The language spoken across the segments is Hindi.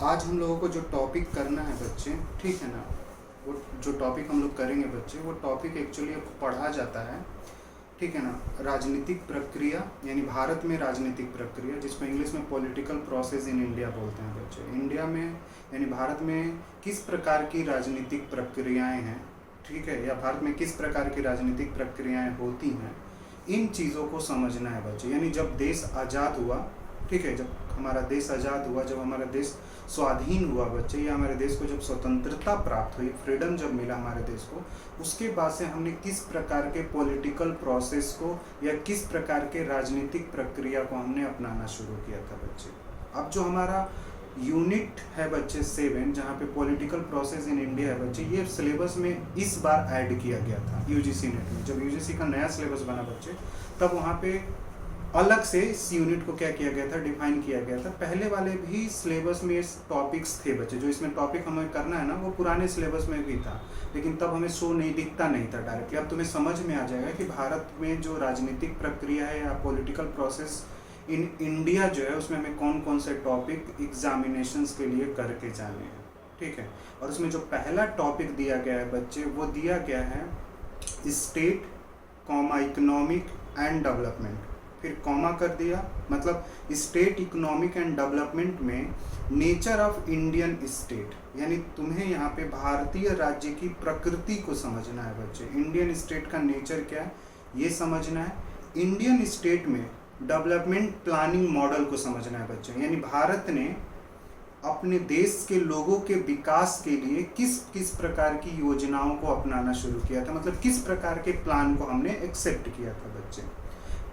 आज हम लोगों को जो टॉपिक करना है बच्चे, ठीक है ना, वो जो टॉपिक हम लोग करेंगे बच्चे, वो टॉपिक एक्चुअली अब पढ़ा जाता है, ठीक है ना, राजनीतिक प्रक्रिया, यानी भारत में राजनीतिक प्रक्रिया, जिसको इंग्लिश में पॉलिटिकल प्रोसेस इन इंडिया बोलते हैं बच्चे। इंडिया में यानी भारत में किस प्रकार की राजनीतिक प्रक्रियाएं हैं, ठीक है, या भारत में किस प्रकार की राजनीतिक प्रक्रियाएं होती हैं, इन चीज़ों को समझना है बच्चे। यानी जब देश आज़ाद हुआ, ठीक है, जब हमारा देश आज़ाद हुआ, जब हमारा देश स्वाधीन हुआ बच्चे, या हमारे देश को जब स्वतंत्रता प्राप्त हुई, फ्रीडम जब मिला हमारे देश को, उसके बाद से हमने किस प्रकार के पॉलिटिकल प्रोसेस को या किस प्रकार के राजनीतिक प्रक्रिया को हमने अपनाना शुरू किया था बच्चे। अब जो हमारा यूनिट है बच्चे 7, जहाँ पे पॉलिटिकल प्रोसेस इन इंडिया है बच्चे, ये सिलेबस में इस बार ऐड किया गया था यूजीसी नेट में। जब यूजीसी का नया सिलेबस बना बच्चे, तब वहाँ पे अलग से इस यूनिट को क्या किया गया था, डिफाइन किया गया था। पहले वाले भी सिलेबस में टॉपिक्स थे बच्चे, जो इसमें टॉपिक हमें करना है ना, वो पुराने सिलेबस में भी था, लेकिन तब हमें शो नहीं दिखता नहीं था डायरेक्टली। अब तुम्हें समझ में आ जाएगा कि भारत में जो राजनीतिक प्रक्रिया है या पॉलिटिकल प्रोसेस इन इंडिया जो है, उसमें हमें कौन कौन से टॉपिक एग्जामिनेशंस के लिए करके जाने हैं, ठीक है। और उसमें जो पहला टॉपिक दिया गया है बच्चे, वो दिया गया है state comma economic and development, फिर कॉमा कर दिया, मतलब स्टेट इकोनॉमिक एंड डेवलपमेंट में नेचर ऑफ इंडियन स्टेट, यानी तुम्हें यहाँ पे भारतीय राज्य की प्रकृति को समझना है बच्चे। इंडियन स्टेट का नेचर क्या है ये समझना है। इंडियन स्टेट में डेवलपमेंट प्लानिंग मॉडल को समझना है बच्चे, यानी भारत ने अपने देश के लोगों के विकास के लिए किस किस प्रकार की योजनाओं को अपनाना शुरू किया था, मतलब किस प्रकार के प्लान को हमने एक्सेप्ट किया था बच्चे,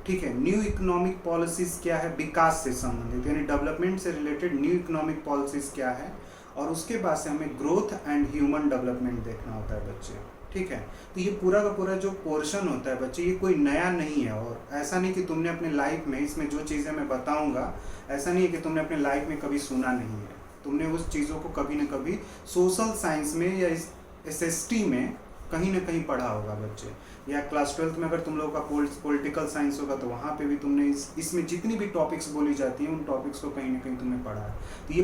ठीक है। न्यू इकोनॉमिक पॉलिसीज क्या है, विकास से संबंधित, यानी डेवलपमेंट से रिलेटेड न्यू इकोनॉमिक पॉलिसीज क्या है, और उसके बाद से हमें ग्रोथ एंड ह्यूमन डेवलपमेंट देखना होता है बच्चे, ठीक है। तो ये पूरा का पूरा जो पोर्शन होता है बच्चे, ये कोई नया नहीं है, और ऐसा नहीं कि तुमने अपने लाइफ में, इसमें जो चीज़ें मैं बताऊंगा, ऐसा नहीं है कि तुमने अपने लाइफ में कभी सुना नहीं है। तुमने उस चीज़ों को कभी न कभी सोशल साइंस में या एसएसटी में कहीं ना कहीं पढ़ा होगा बच्चे, या क्लास 12th में अगर तुम लोगों का पॉलिटिकल साइंस होगा तो वहाँ पे भी तुमने इसमें जितनी भी टॉपिक्स बोली जाती हैं, उन टॉपिक्स को कहीं ना कहीं तुमने पढ़ा है। तो ये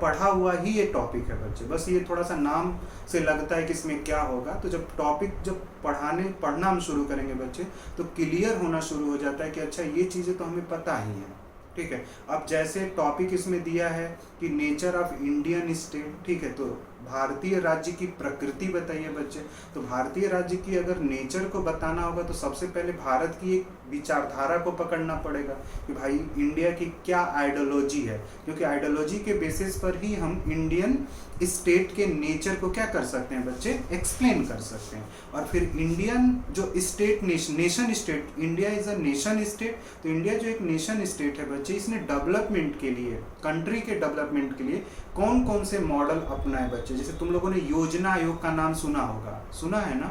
पढ़ा हुआ ही ये टॉपिक है बच्चे, बस ये थोड़ा सा नाम से लगता है कि इसमें क्या होगा। तो जब टॉपिक जब पढ़ना हम शुरू करेंगे बच्चे, तो क्लियर होना शुरू हो जाता है कि अच्छा ये चीज़ें तो हमें पता ही है, ठीक है। अब जैसे टॉपिक इसमें दिया है कि नेचर ऑफ इंडियन स्टेट, ठीक है, तो भारतीय राज्य की प्रकृति बताइए बच्चे। तो भारतीय राज्य की अगर नेचर को बताना होगा तो सबसे पहले भारत की एक विचारधारा को पकड़ना पड़ेगा कि भाई इंडिया की क्या आइडियोलॉजी है, क्योंकि आइडियोलॉजी के बेसिस पर ही हम इंडियन स्टेट के नेचर को क्या कर सकते हैं बच्चे, एक्सप्लेन कर सकते हैं। और फिर इंडियन जो state nation state, India is a nation state, तो इंडिया जो एक नेशन स्टेट है बच्चे, इसने डेवलपमेंट के लिए, कंट्री के डेवलपमेंट के लिए कौन कौन से मॉडल अपनाए बच्चे। जैसे तुम लोगों ने योजना आयोग का नाम सुना होगा, सुना है ना,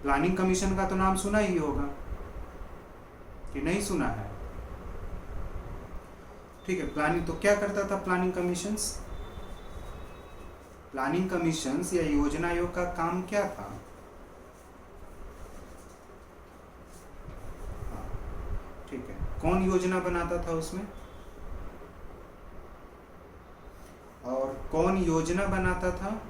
प्लानिंग कमीशन का तो नाम सुना ही होगा कि नहीं सुना है, ठीक है। प्लानिंग तो क्या करता था, प्लानिंग कमीशंस या योजना आयोग का काम क्या था, ठीक है, कौन योजना बनाता था उसमें, और कौन योजना बनाता था,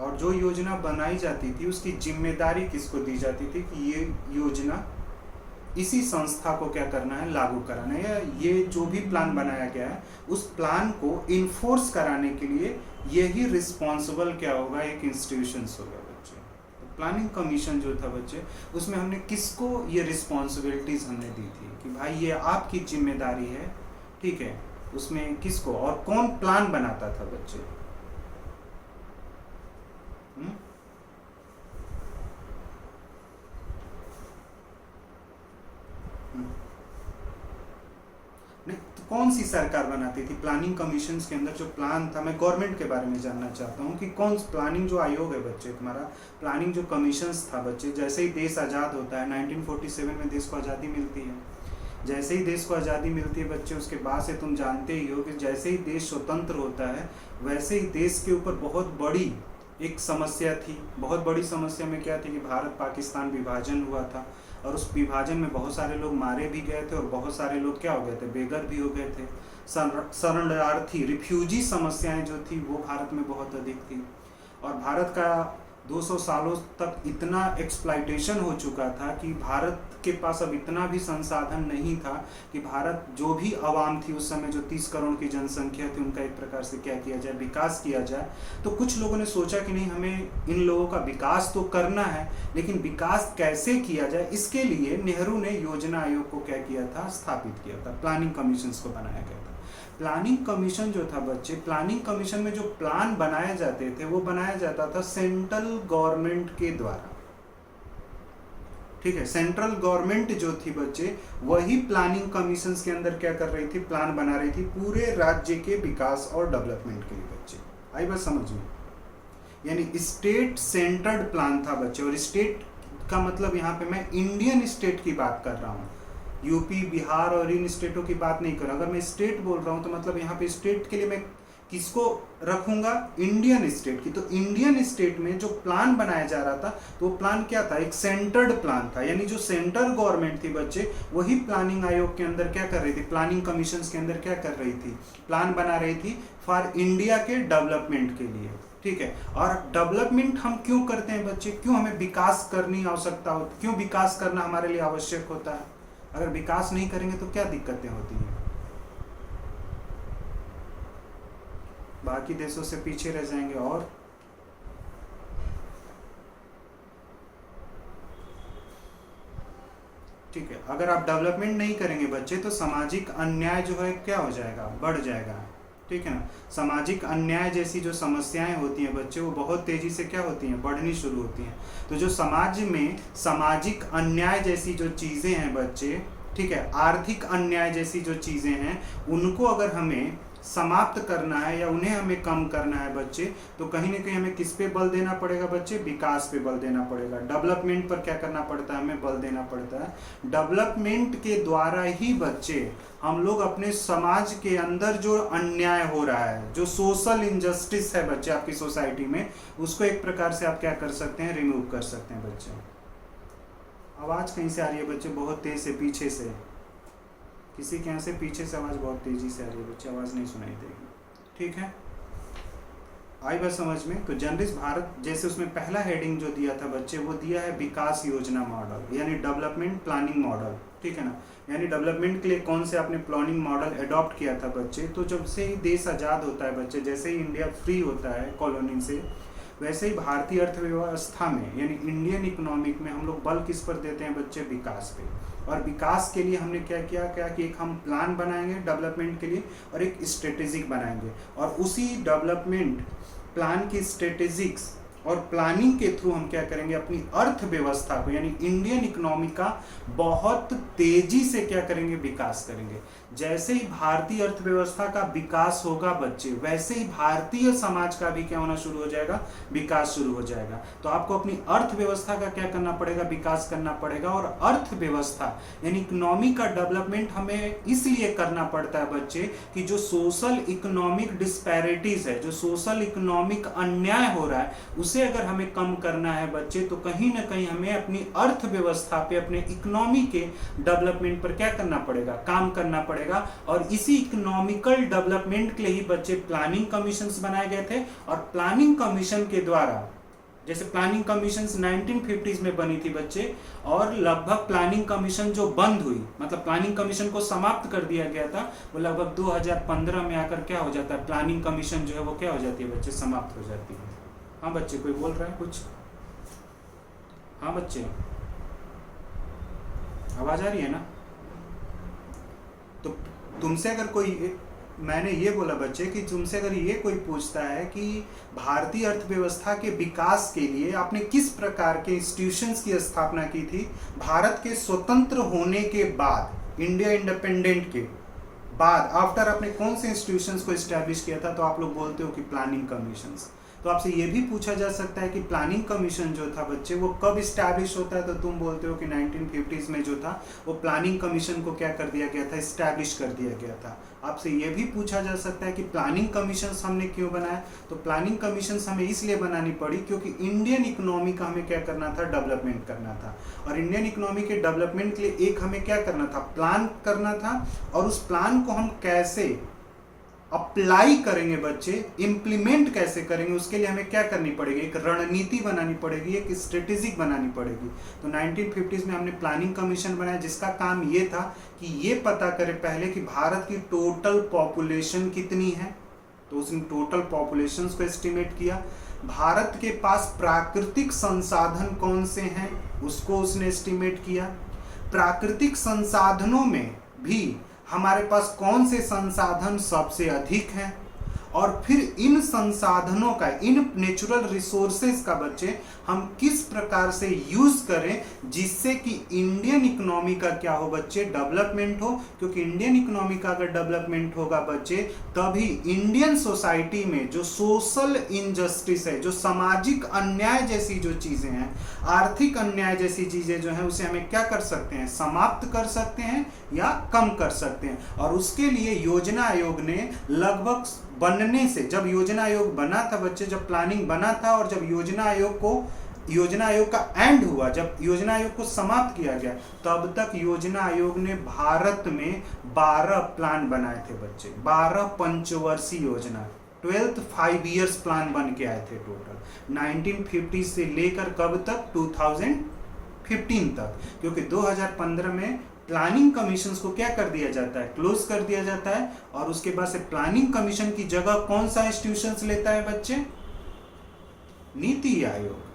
और जो योजना बनाई जाती थी उसकी जिम्मेदारी किसको दी जाती थी कि ये योजना इसी संस्था को क्या करना है, लागू कराना है, या ये जो भी प्लान बनाया गया है उस प्लान को इन्फोर्स कराने के लिए यही रिस्पॉन्सिबल क्या होगा, एक इंस्टीट्यूशंस होगा बच्चे। तो प्लानिंग कमीशन जो था बच्चे, उसमें हमने किसको ये रिस्पॉन्सिबिलिटीज हमने दी थी कि भाई ये आपकी जिम्मेदारी है, ठीक है। उसमें किसको और कौन प्लान बनाता था बच्चे, नहीं तो कौन सी सरकार बनाती थी प्लानिंग कमीशंस के अंदर जो प्लान था। मैं गवर्नमेंट के बारे में जानना चाहता हूँ कि कौन प्लानिंग जो आयोग है बच्चे, तुम्हारा प्लानिंग जो कमीशंस था बच्चे, जैसे ही देश आज़ाद होता है, 1947 में देश को आज़ादी मिलती है, जैसे ही देश को आज़ादी मिलती है बच्चे, उसके बाद से तुम जानते ही हो कि जैसे ही देश स्वतंत्र होता है, वैसे ही देश के ऊपर बहुत बड़ी एक समस्या थी। बहुत बड़ी समस्या में क्या थी कि भारत पाकिस्तान विभाजन हुआ था। और उस विभाजन में बहुत सारे लोग मारे भी गए थे और बहुत सारे लोग क्या हो गए थे, बेघर भी हो गए थे। शरणार्थी रिफ्यूजी समस्याएं जो थी वो भारत में बहुत अधिक थी। और भारत का 200 सालों तक इतना एक्सप्लॉइटेशन हो चुका था कि भारत के पास अब इतना भी संसाधन नहीं था कि भारत जो भी आवाम थी उस समय, जो 30 करोड़ की जनसंख्या थी, उनका एक प्रकार से क्या किया जाए, विकास किया जाए। तो कुछ लोगों ने सोचा कि नहीं, हमें इन लोगों का विकास तो करना है, लेकिन विकास कैसे किया जाए, इसके लिए नेहरू ने योजना आयोग को क्या किया था, स्थापित किया था, प्लानिंग कमीशंस को बनाया गया था। प्लानिंग कमीशन जो था बच्चे, प्लानिंग कमीशन में जो प्लान बनाए जाते थे वो बनाया जाता था सेंट्रल गवर्नमेंट के द्वारा। ठीक है, सेंट्रल गवर्नमेंट जो थी बच्चे, वही प्लानिंग कमीशंस के अंदर क्या कर रही थी, प्लान बना रही थी पूरे राज्य के विकास और डेवलपमेंट के लिए बच्चे। आई बात समझ में? यानी स्टेट सेंटर्ड प्लान था बच्चे। और स्टेट का मतलब यहाँ पे मैं इंडियन स्टेट की बात कर रहा हूँ, यूपी, बिहार और इन स्टेटों की बात नहीं कर रहा। अगर मैं स्टेट बोल रहा हूँ तो मतलब यहाँ पे स्टेट के लिए मैं किसको रखूंगा, इंडियन स्टेट की। तो इंडियन स्टेट में जो प्लान बनाया जा रहा था, तो वो प्लान क्या था, एक सेंटर्ड प्लान था। यानी जो सेंट्रल गवर्नमेंट थी बच्चे, वही प्लानिंग आयोग के अंदर क्या कर रही थी, प्लानिंग कमीशंस के अंदर क्या कर रही थी, प्लान बना रही थी फॉर इंडिया के डेवलपमेंट के लिए। ठीक है, और डेवलपमेंट हम क्यों करते हैं बच्चे, क्यों हमें विकास करनी आवश्यकता होती, क्यों विकास करना हमारे लिए आवश्यक होता है? अगर विकास नहीं करेंगे तो क्या दिक्कतें होती हैं, बाकी देशों से पीछे रह जाएंगे। और ठीक है, अगर आप डेवलपमेंट नहीं करेंगे बच्चे तो सामाजिक अन्याय जो है क्या हो जाएगा, बढ़ जाएगा। ठीक है ना, सामाजिक अन्याय जैसी जो समस्याएं होती हैं बच्चे, वो बहुत तेजी से क्या होती हैं, बढ़नी शुरू होती हैं। तो जो समाज में सामाजिक अन्याय जैसी जो चीजें हैं बच्चे, ठीक है, आर्थिक अन्याय जैसी जो चीजें हैं, उनको अगर हमें समाप्त करना है या उन्हें हमें कम करना है बच्चे, तो कहीं ना कहीं हमें किस पे बल देना पड़ेगा बच्चे, विकास पे बल देना पड़ेगा। डेवलपमेंट पर क्या करना पड़ता है, हमें बल देना पड़ता है। डेवलपमेंट के द्वारा ही बच्चे हम लोग अपने समाज के अंदर जो अन्याय हो रहा है, जो सोशल इनजस्टिस है बच्चे आपकी सोसाइटी में, उसको एक प्रकार से आप क्या कर सकते हैं, रिमूव कर सकते हैं बच्चे। आवाज कहीं से आ रही है बच्चे, बहुत तेज से, पीछे से, किसी के यहाँ से पीछे से आवाज बहुत तेजी से आ रही है बच्चे, आवाज नहीं सुनाई देगी। ठीक है, आई बात समझ में? तो जनरिस भारत जैसे उसमें पहला हेडिंग जो दिया था बच्चे, वो दिया है विकास योजना मॉडल, यानी डेवलपमेंट प्लानिंग मॉडल। ठीक है ना, यानी डेवलपमेंट के लिए कौन से आपने प्लानिंग मॉडल अडॉप्ट किया था बच्चे, तो जब से ही देश आज़ाद होता है बच्चे, जैसे ही इंडिया फ्री होता है कॉलोनी से, वैसे ही भारतीय अर्थव्यवस्था में यानी इंडियन इकोनॉमिक में हम लोग बल किस पर देते हैं बच्चे, विकास पे। और विकास के लिए हमने क्या किया कि एक हम प्लान बनाएंगे डेवलपमेंट के लिए और एक स्ट्रेटेजिक बनाएंगे, और उसी डेवलपमेंट प्लान की स्ट्रेटेजिक्स और प्लानिंग के थ्रू हम क्या करेंगे, अपनी अर्थव्यवस्था को यानी इंडियन इकोनॉमी का बहुत तेजी से क्या करेंगे, विकास करेंगे। जैसे ही भारतीय अर्थव्यवस्था का विकास होगा बच्चे, वैसे ही भारतीय समाज का भी क्या होना शुरू हो जाएगा, विकास शुरू हो जाएगा। तो आपको अपनी अर्थव्यवस्था का क्या करना पड़ेगा, विकास करना पड़ेगा। और अर्थव्यवस्था यानी इकोनॉमी का डेवलपमेंट हमें इसलिए करना पड़ता है बच्चे कि जो सोशल इकोनॉमिक डिस्पैरिटीज है, जो सोशल इकोनॉमिक अन्याय हो रहा है, उसे अगर हमें कम करना है बच्चे, तो कहीं ना कहीं हमें अपनी अर्थव्यवस्था पे, अपने इकोनॉमी के डेवलपमेंट पर क्या करना पड़ेगा, काम करना पड़ेगा। और इसी इकोनॉमिकल डेवलपमेंट के लिए ही बच्चे प्लानिंग कमीशंस बनाए गए थे। और प्लानिंग कमीशन के द्वारा, जैसे प्लानिंग कमीशन 1950s में बनी थी बच्चे, और लगभग प्लानिंग कमीशन जो बंद हुई, मतलब प्लानिंग कमीशन को समाप्त कर दिया गया था, वो लगभग 2015 में आकर क्या हो जाता है, प्लानिंग कमीशन जो है वो क्या हो जाती है बच्चे, समाप्त हो जाती है। हाँ बच्चे, कोई बोल रहा है कुछ? हाँ बच्चे, आवाज आ रही है ना? तो तुमसे अगर कोई, मैंने ये बोला बच्चे कि तुमसे अगर ये कोई पूछता है कि भारतीय अर्थव्यवस्था के विकास के लिए आपने किस प्रकार के इंस्टीट्यूशंस की स्थापना की थी भारत के स्वतंत्र होने के बाद, इंडिया इंडिपेंडेंट के बाद, आफ्टर आपने कौन से इंस्टीट्यूशंस को एस्टैब्लिश किया था, तो आप लोग बोलते हो कि प्लानिंग कमीशंस। तो आपसे ये भी पूछा जा सकता है कि प्लानिंग कमीशन जो था बच्चे वो कब इस्टेब्लिश होता है, तो तुम बोलते हो कि 1950s में जो था वो प्लानिंग कमीशन को क्या कर दिया गया था, इस्टेब्लिश कर दिया गया था। आपसे ये भी पूछा जा सकता है कि प्लानिंग कमीशन हमने क्यों बनाया, तो प्लानिंग कमीशन हमें इसलिए बनानी पड़ी क्योंकि इंडियन इकोनॉमी का हमें क्या करना था, डेवलपमेंट करना था। और इंडियन इकोनॉमी के डेवलपमेंट के लिए एक हमें क्या करना था, प्लान करना था, और उस प्लान को हम कैसे अप्लाई करेंगे बच्चे, इम्प्लीमेंट कैसे करेंगे, उसके लिए हमें क्या करनी पड़ेगी, एक रणनीति बनानी पड़ेगी, एक स्ट्रेटेजिक बनानी पड़ेगी। तो 1950s में हमने प्लानिंग कमीशन बनाया जिसका काम ये था कि ये पता करे पहले कि भारत की टोटल पॉपुलेशन कितनी है, तो उसने टोटल पॉपुलेशन को एस्टिमेट किया। भारत के पास प्राकृतिक संसाधन कौन से हैं उसको उसने एस्टिमेट किया। प्राकृतिक संसाधनों में भी हमारे पास कौन से संसाधन सबसे अधिक हैं, और फिर इन संसाधनों का, इन नेचुरल रिसोर्सेज का बच्चे हम किस प्रकार से यूज करें जिससे कि इंडियन इकोनॉमी का क्या हो बच्चे, डेवलपमेंट हो। क्योंकि इंडियन इकोनॉमी का अगर डेवलपमेंट होगा बच्चे तभी इंडियन सोसाइटी में जो सोशल इनजस्टिस है, जो सामाजिक अन्याय जैसी जो चीजें हैं, आर्थिक अन्याय जैसी चीजें जो हैं, उसे हमें क्या कर सकते हैं, समाप्त कर सकते हैं या कम कर सकते हैं। और उसके लिए योजना आयोग ने लगभग बनने से, जब योजना आयोग बना था बच्चे, जब प्लानिंग बना था और जब योजना आयोग का एंड हुआ, जब योजना आयोग को समाप्त किया गया, तब तक योजना आयोग ने भारत में 12 प्लान बनाए थे बच्चे, 12 पंचवर्षीय योजना, 12th 5 years प्लान बन के आए थे टोटल 1950 से लेकर कब तक, 2015 तक। क्योंकि 2015 में प्लानिंग कमीशन को क्या कर दिया जाता है, क्लोज कर दिया जाता है। और उसके बाद से प्लानिंग कमीशन की जगह कौन सा इंस्टीट्यूशन लेता है बच्चे, नीति आयोग।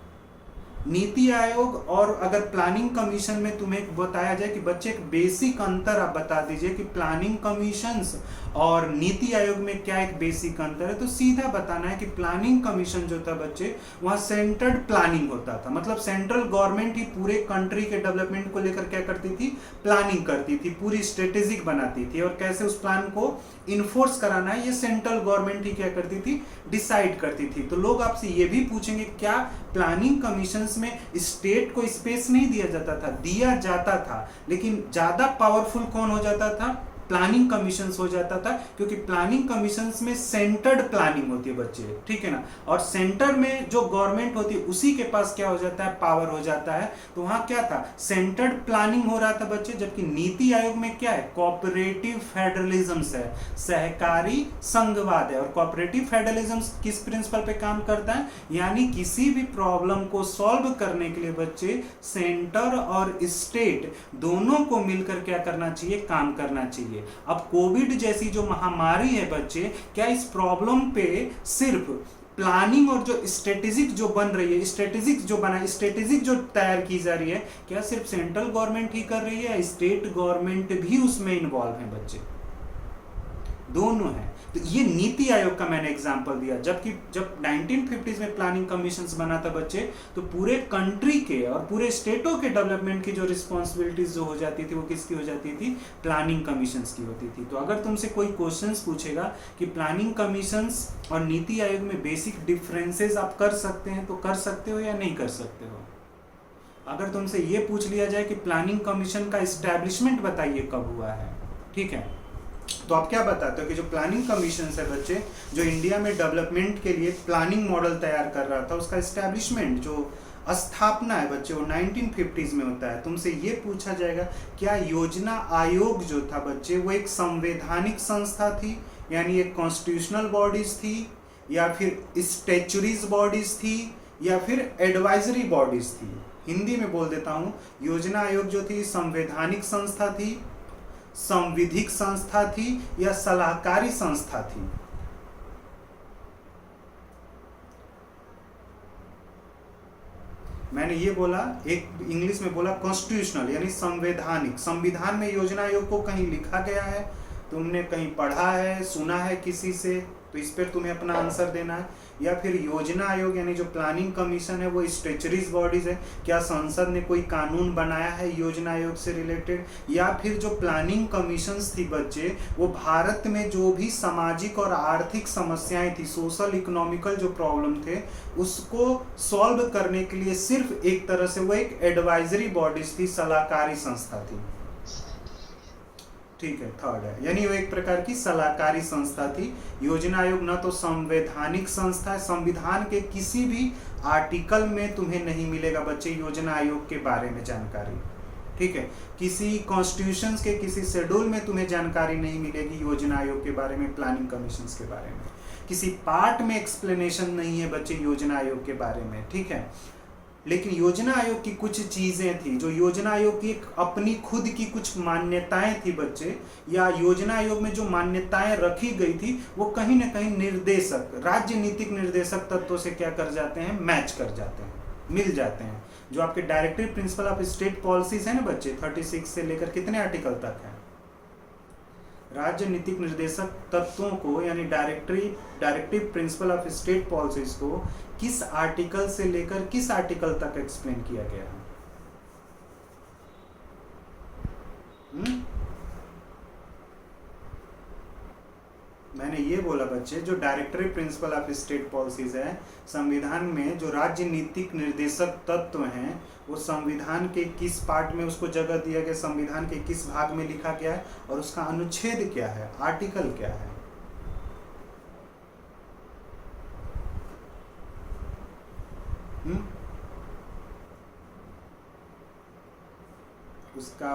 नीति आयोग और अगर प्लानिंग कमीशन में तुम्हें बताया जाए कि बच्चे एक बेसिक अंतर आप बता दीजिए कि प्लानिंग कमीशंस और नीति आयोग में क्या एक बेसिक अंतर है, तो सीधा बताना है कि प्लानिंग कमीशन जो था बच्चे वहाँ सेंटर्ड प्लानिंग होता था। मतलब सेंट्रल गवर्नमेंट ही पूरे कंट्री के डेवलपमेंट को लेकर क्या करती थी, प्लानिंग करती थी, पूरी स्ट्रेटेजिक बनाती थी, और कैसे उस प्लान को इन्फोर्स कराना है ये सेंट्रल गवर्नमेंट ही क्या करती थी, डिसाइड करती थी। तो लोग आपसे ये भी पूछेंगे क्या प्लानिंग कमीशंस में स्टेट को स्पेस नहीं दिया जाता था, दिया जाता था, लेकिन ज्यादा पावरफुल कौन हो जाता था, प्लानिंग कमीशंस हो जाता था। क्योंकि प्लानिंग कमीशंस में सेंटर्ड प्लानिंग होती है बच्चे, ठीक है ना, और सेंटर में जो गवर्नमेंट होती है उसी के पास क्या हो जाता है, पावर हो जाता है। तो वहां क्या था, सेंटर्ड प्लानिंग हो रहा था बच्चे, जबकि नीति आयोग में क्या है, कोऑपरेटिव फेडरलिज्म है, सहकारी संघवाद है। और कोऑपरेटिव फेडरलिज्म किस प्रिंसिपल पे काम करता है, यानी किसी भी प्रॉब्लम को सॉल्व करने के लिए बच्चे सेंटर और स्टेट दोनों को मिलकर क्या करना चाहिए, काम करना चाहिए। अब कोविड जैसी जो महामारी है बच्चे, क्या इस प्रॉब्लम पे सिर्फ प्लानिंग और जो स्ट्रेटेजिक जो बन रही है, स्ट्रेटेजिक जो तैयार की जा रही है, क्या सिर्फ सेंट्रल गवर्नमेंट ही कर रही है, स्टेट गवर्नमेंट भी उसमें इन्वॉल्व है बच्चे, दोनों है। तो ये नीति आयोग का मैंने एग्जांपल दिया। जबकि जब 1950s में प्लानिंग कमीशंस बना था बच्चे, तो पूरे कंट्री के और पूरे स्टेटों के डेवलपमेंट की जो रिस्पॉन्सिबिलिटीज जो हो जाती थी वो किसकी हो जाती थी, प्लानिंग कमीशंस की होती थी। तो अगर तुमसे कोई क्वेश्चंस पूछेगा कि प्लानिंग कमीशंस और नीति आयोग में बेसिक डिफरेंसेस आप कर सकते हैं, तो कर सकते हो या नहीं कर सकते हो। अगर तुमसे ये पूछ लिया जाए कि प्लानिंग कमीशन का एस्टैब्लिशमेंट बताइए कब हुआ है, ठीक है, तो आप क्या बताते हो कि जो प्लानिंग कमीशन है बच्चे, जो इंडिया में डेवलपमेंट के लिए प्लानिंग मॉडल तैयार कर रहा था, उसका एस्टैब्लिशमेंट जो स्थापना है बच्चे वो 1950s में होता है। तुमसे ये पूछा जाएगा क्या योजना आयोग जो था बच्चे वो एक संवैधानिक संस्था थी, यानी एक कॉन्स्टिट्यूशनल बॉडीज थी, या फिर स्टैच्यूरीज बॉडीज थी, या फिर एडवाइजरी बॉडीज थी। हिंदी में बोल देता हूँ, योजना आयोग जो थी संवैधानिक संस्था थी, संविधिक संस्था थी, या सलाहकारी संस्था थी। मैंने ये बोला, एक इंग्लिश में बोला कॉन्स्टिट्यूशनल यानी संवैधानिक। संविधान में योजना आयोग को कहीं लिखा गया है, तुमने कहीं पढ़ा है, सुना है किसी से, तो इस पर तुम्हें अपना आंसर देना है। या फिर योजना आयोग यानी जो प्लानिंग कमीशन है वो स्टेचरीज बॉडीज है, क्या संसद ने कोई कानून बनाया है योजना आयोग से रिलेटेड, या फिर जो प्लानिंग कमीशंस थी बच्चे वो भारत में जो भी सामाजिक और आर्थिक समस्याएं थी, सोशल इकोनॉमिकल जो प्रॉब्लम थे उसको सॉल्व करने के लिए सिर्फ एक तरह से वो एक एडवाइजरी बॉडीज थी, सलाहकारी संस्था थी। ठीक है, थर्ड है, यानी वो एक प्रकार की सलाहकारी संस्था थी। योजना आयोग ना तो संवैधानिक संस्था है, संविधान के किसी भी आर्टिकल में तुम्हें नहीं मिलेगा बच्चे योजना आयोग के बारे में जानकारी। ठीक है, किसी कॉन्स्टिट्यूशन के किसी शेड्यूल में तुम्हें जानकारी नहीं मिलेगी योजना आयोग के बारे में, प्लानिंग कमीशन के बारे में, किसी पार्ट में एक्सप्लेनेशन नहीं है बच्चे योजना आयोग के बारे में। ठीक है, लेकिन योजना आयोग की कुछ चीजें थी, जो योजना आयोग की एक अपनी खुद की कुछ मान्यताएं थी बच्चे, या योजना आयोग में जो मान्यताएं रखी गई थी वो कहीं ना कहीं निर्देशक, राजनीतिक निर्देशक तत्वों से क्या कर जाते हैं, मैच कर जाते हैं, मिल जाते हैं। जो आपके directive principle of state policies है ना बच्चे, 36 से लेकर कितने आर्टिकल तक है, राजनीतिक निर्देशक तत्वों को यानी directive principle of state policies को किस आर्टिकल से लेकर किस आर्टिकल तक एक्सप्लेन किया गया है? मैंने ये बोला बच्चे, जो directive principle of state policies है, संविधान में जो राजनीतिक निर्देशक तत्व हैं वो संविधान के किस पार्ट में उसको जगह दिया गया, संविधान के किस भाग में लिखा गया है और उसका अनुच्छेद क्या है, आर्टिकल क्या है। उसका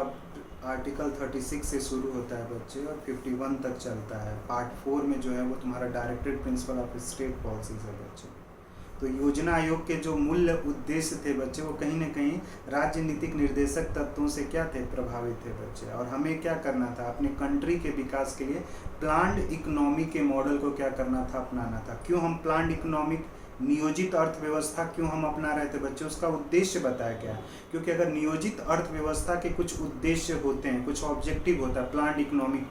आर्टिकल 36 से शुरू होता है बच्चे और 51 तक चलता है। पार्ट 4 में जो है वो तुम्हारा directive principle of state policies है बच्चे। तो योजना आयोग के जो मूल्य उद्देश्य थे बच्चे वो कहीं ना कहीं राजनीतिक निर्देशक तत्वों से क्या थे, प्रभावित थे बच्चे। और हमें क्या करना था, अपने कंट्री के विकास के लिए प्लान्ड इकोनॉमी के मॉडल को क्या करना था, अपनाना था। क्यों हम प्लान्ड इकोनॉमिक नियोजित अर्थव्यवस्था क्यों हम अपना रहे थे बच्चे, उसका उद्देश्य बताया गया। क्योंकि अगर नियोजित अर्थव्यवस्था के कुछ उद्देश्य होते हैं, कुछ ऑब्जेक्टिव होता है, प्लान्ड इकोनॉमिक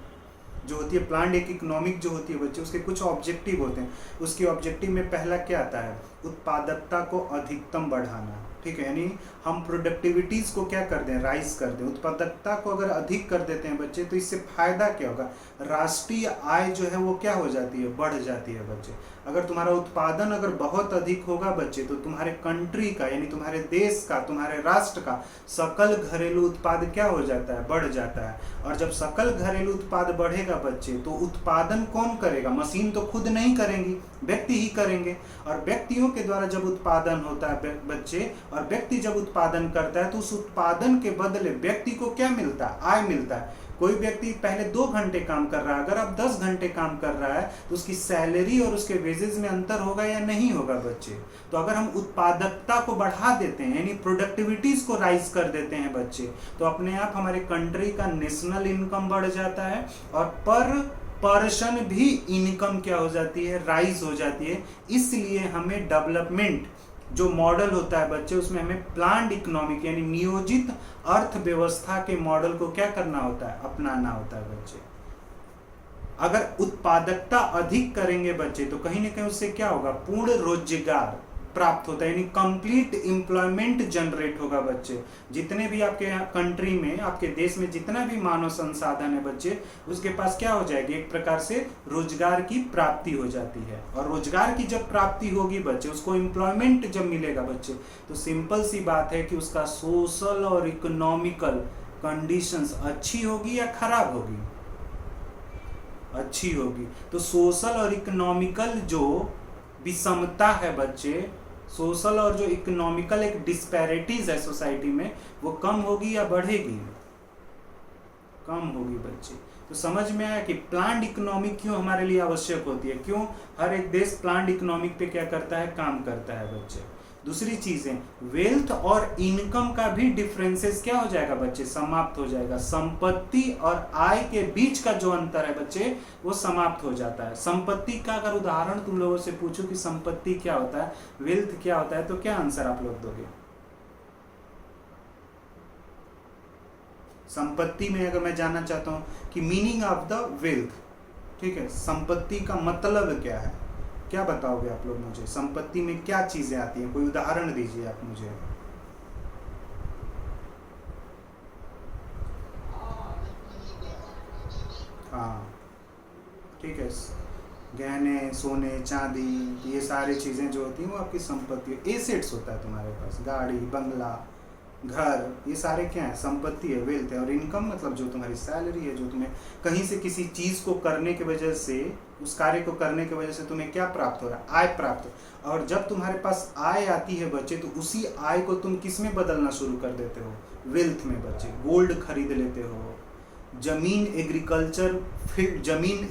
जो होती है, प्लान्ड एक इकोनॉमिक जो होती है बच्चे, उसके कुछ ऑब्जेक्टिव होते हैं। उसके ऑब्जेक्टिव में पहला क्या आता है, उत्पादकता को अधिकतम बढ़ाना। ठीक है, यानी हम प्रोडक्टिविटीज को क्या कर दें, राइज कर दें। उत्पादकता को अगर अधिक कर देते हैं बच्चे तो इससे फायदा क्या होगा, राष्ट्रीय आय जो है वो क्या हो जाती है, बढ़ जाती है बच्चे। अगर तुम्हारा उत्पादन अगर बहुत अधिक होगा बच्चे तो तुम्हारे कंट्री का यानी तुम्हारे देश का, तुम्हारे राष्ट्र का सकल घरेलू उत्पाद क्या हो जाता है, बढ़ जाता है। और जब सकल घरेलू उत्पाद बढ़ेगा बच्चे तो उत्पादन कौन करेगा, मशीन तो खुद नहीं करेंगी, व्यक्ति ही करेंगे। और व्यक्तियों के द्वारा जब उत्पादन होता है बच्चे, और व्यक्ति जब उत्पादन करता है तो उस उत्पादन के बदले व्यक्ति को क्या मिलता है, आय मिलता है। कोई व्यक्ति पहले 2 घंटे काम कर रहा है, अगर अब 10 घंटे काम कर रहा है तो उसकी सैलरी और उसके वेजेस में अंतर होगा या नहीं होगा बच्चे। तो अगर हम उत्पादकता को बढ़ा देते हैं यानी प्रोडक्टिविटीज को राइज कर देते हैं बच्चे, तो अपने आप हमारे कंट्री का नेशनल इनकम बढ़ जाता है और पर पर्सन भी इनकम क्या हो जाती है, राइज हो जाती है। इसलिए हमें डेवलपमेंट जो मॉडल होता है बच्चे, उसमें हमें प्लान्ड इकोनॉमिक यानी नियोजित अर्थव्यवस्था के मॉडल को क्या करना होता है, अपनाना होता है बच्चे। अगर उत्पादकता अधिक करेंगे बच्चे तो कहीं ना कहीं उससे क्या होगा, पूर्ण रोजगार प्राप्त होता है यानी कंप्लीट एम्प्लॉयमेंट जनरेट होगा बच्चे। जितने भी आपके कंट्री में, आपके देश में जितना भी मानव संसाधन है बच्चे, उसके पास क्या हो जाएगी, एक प्रकार से रोजगार की प्राप्ति हो जाती है। और रोजगार की जब प्राप्ति होगी बच्चे, उसको एम्प्लॉयमेंट जब मिलेगा बच्चे, तो सिंपल सी बात है कि उसका सोशल और इकोनॉमिकल कंडीशंस अच्छी होगी या खराब होगी, अच्छी होगी। तो सोशल और इकोनॉमिकल जो विषमता है बच्चे, सोशल और जो इकोनॉमिकल एक डिस्पैरिटीज है सोसाइटी में, वो कम होगी या बढ़ेगी, कम होगी बच्चे। तो समझ में आया कि प्लान्ड इकोनॉमिक क्यों हमारे लिए आवश्यक होती है, क्यों हर एक देश प्लान्ड इकोनॉमिक पे क्या करता है, काम करता है बच्चे। दूसरी चीज है वेल्थ और इनकम का भी डिफरेंसेस क्या हो जाएगा बच्चे, समाप्त हो जाएगा। संपत्ति और आय के बीच का जो अंतर है बच्चे वो समाप्त हो जाता है। संपत्ति का अगर उदाहरण तुम लोगों से पूछूं कि संपत्ति क्या होता है, वेल्थ क्या होता है, तो क्या आंसर आप लोग दोगे। संपत्ति में अगर मैं जानना चाहता हूं कि मीनिंग ऑफ द वेल्थ, ठीक है, संपत्ति का मतलब क्या है, क्या बताओगे आप लोग मुझे? संपत्ति में क्या चीजें आती हैं? कोई उदाहरण दीजिए आप मुझे। हाँ ठीक है, गहने, सोने, चांदी, ये सारी चीज़ें जो होती हैं वो आपकी संपत्ति, एसेट्स होता है तुम्हारे पास, गाड़ी, बंगला, घर, ये सारे क्या है? संपत्ति है, वेल्थ है। और इनकम मतलब जो तुम्हारी सैलरी है, जो तुम्हें कहीं से किसी चीज़ को करने की वजह से, उस कार्य को करने की वजह से तुम्हें क्या प्राप्त हो रहा है? आय प्राप्त हो। और जब तुम्हारे पास आय आती है बच्चे, तो उसी आय को तुम किस में बदलना शुरू कर देते हो? वेल्थ में बच्चे। गोल्ड खरीद लेते हो, जमीन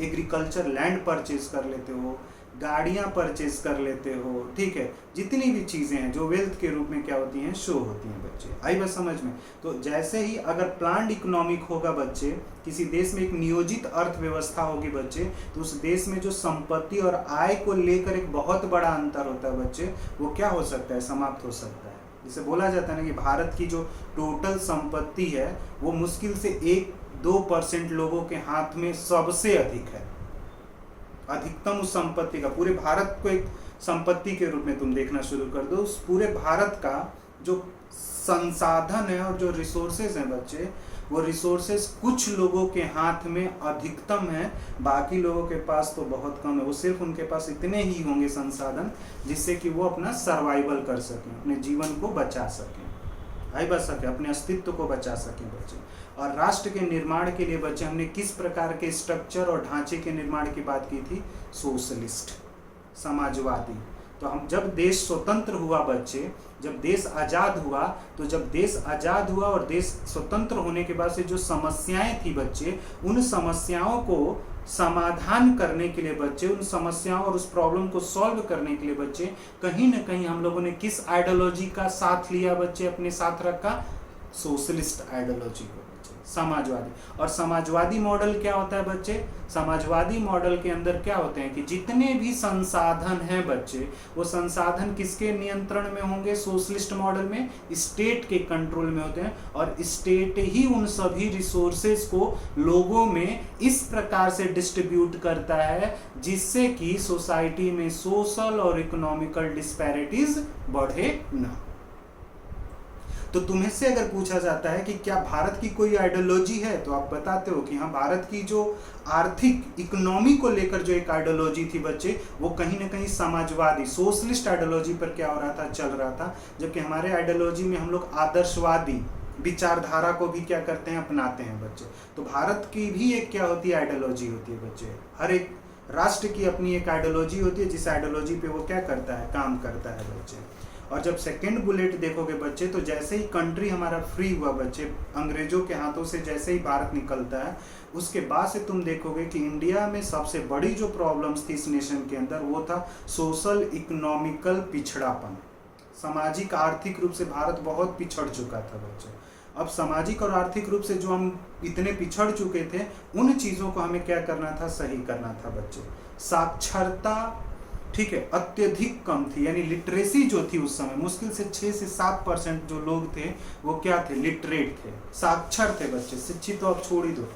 एग्रीकल्चर लैंड परचेज कर लेते हो, गाड़ियां परचेज कर लेते हो, ठीक है। जितनी भी चीज़ें हैं जो वेल्थ के रूप में क्या होती हैं? शो होती हैं बच्चे। आई बात समझ में? तो जैसे ही अगर प्लान्ड इकोनॉमिक होगा बच्चे, किसी देश में एक नियोजित अर्थव्यवस्था होगी बच्चे, तो उस देश में जो संपत्ति और आय को लेकर एक बहुत बड़ा अंतर होता है बच्चे, वो क्या हो सकता है? समाप्त हो सकता है। जिसे बोला जाता है ना कि भारत की जो टोटल संपत्ति है वो मुश्किल से 1-2% लोगों के हाथ में सबसे अधिक है। अधिकतम उस संपत्ति का, पूरे भारत को एक संपत्ति के रूप में तुम देखना शुरू कर दो, उस पूरे भारत का जो संसाधन है और जो रिसोर्सेज हैं बच्चे, वो रिसोर्सेज कुछ लोगों के हाथ में अधिकतम है, बाकी लोगों के पास तो बहुत कम है। वो सिर्फ उनके पास इतने ही होंगे संसाधन जिससे कि वो अपना सर्वाइवल कर सकें, अपने जीवन को बचा सकें, आई बच सके, अपने अस्तित्व को बचा सकें बच्चे। और राष्ट्र के निर्माण के लिए बच्चे हमने किस प्रकार के स्ट्रक्चर और ढांचे के निर्माण की बात की थी? सोशलिस्ट, समाजवादी। तो हम जब देश स्वतंत्र हुआ बच्चे, जब देश आज़ाद हुआ, तो जब देश आज़ाद हुआ और देश स्वतंत्र होने के बाद से जो समस्याएं थी बच्चे, उन समस्याओं को समाधान करने के लिए बच्चे, उन समस्याओं और उस प्रॉब्लम को सॉल्व करने के लिए बच्चे, कहीं ना कहीं हम लोगों ने किस आइडियोलॉजी का साथ लिया बच्चे? अपने साथ रखा सोशलिस्ट आइडियोलॉजी को, समाजवादी। और समाजवादी मॉडल क्या होता है बच्चे? समाजवादी मॉडल के अंदर क्या होते हैं कि जितने भी संसाधन हैं बच्चे, वो संसाधन किसके नियंत्रण में होंगे? सोशलिस्ट मॉडल में स्टेट के कंट्रोल में होते हैं, और स्टेट ही उन सभी रिसोर्सेज को लोगों में इस प्रकार से डिस्ट्रीब्यूट करता है जिससे कि सोसाइटी में सोशल और इकोनॉमिकल डिस्पैरिटीज बढ़े ना। तो तुम्हें से अगर पूछा जाता है कि क्या भारत की कोई आइडियोलॉजी है, तो आप बताते हो कि हाँ, भारत की जो आर्थिक इकोनॉमी को लेकर जो एक आइडियोलॉजी थी बच्चे, वो कहीं ना कहीं समाजवादी सोशलिस्ट आइडियोलॉजी पर क्या हो रहा था? चल रहा था। जबकि हमारे आइडियोलॉजी में हम लोग आदर्शवादी विचारधारा को भी क्या करते हैं? अपनाते हैं बच्चे। तो भारत की भी एक क्या होती है? आइडियोलॉजी होती है बच्चे। हर एक राष्ट्र की अपनी एक आइडियोलॉजी होती है, जिस आइडियोलॉजी पे वो क्या करता है? काम करता है बच्चे। और जब सेकेंड बुलेट देखोगे बच्चे, तो जैसे ही कंट्री हमारा फ्री हुआ बच्चे, अंग्रेजों के हाथों से जैसे ही भारत निकलता है, उसके बाद से तुम देखोगे कि इंडिया में सबसे बड़ी जो प्रॉब्लम्स थी इस नेशन के अंदर, वो था सोशल इकोनॉमिकल पिछड़ापन। सामाजिक आर्थिक रूप से भारत बहुत पिछड़ चुका था बच्चे। अब सामाजिक और आर्थिक रूप से जो हम इतने पिछड़ चुके थे, उन चीज़ों को हमें क्या करना था? सही करना था बच्चे। साक्षरता, ठीक है, अत्यधिक कम थी, यानी लिटरेसी जो थी उस समय, मुश्किल से 6 से 7% जो लोग थे वो क्या थे? लिटरेट थे, साक्षर थे बच्चे। शिक्षित तो अब छोड़ ही दो,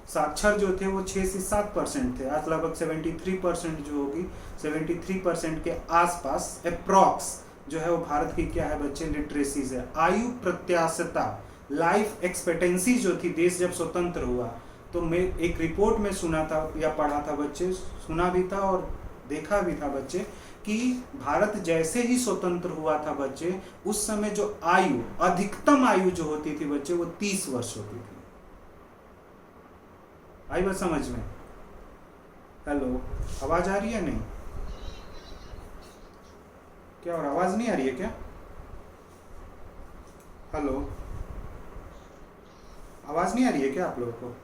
साक्षर जो थे वो 6 से 7% थे। आज लगभग 73% जो होगी, 73% के आसपास अप्रॉक्स जो है वो भारत की क्या है बच्चे? लिटरेसीज है। आयु प्रत्याशता, लाइफ एक्सपेक्टेंसी जो थी देश जब स्वतंत्र हुआ, तो मैं एक रिपोर्ट में सुना था या पढ़ा था बच्चे, सुना भी था और देखा भी था बच्चे, कि भारत जैसे ही स्वतंत्र हुआ था बच्चे, उस समय जो आयु, अधिकतम आयु जो होती थी बच्चे, वो 30 वर्ष होती थी। आई बात समझ में? हेलो, आवाज आ रही है? नहीं क्या? और आवाज नहीं आ रही है क्या? हेलो, आवाज नहीं आ रही है क्या आप लोगों को?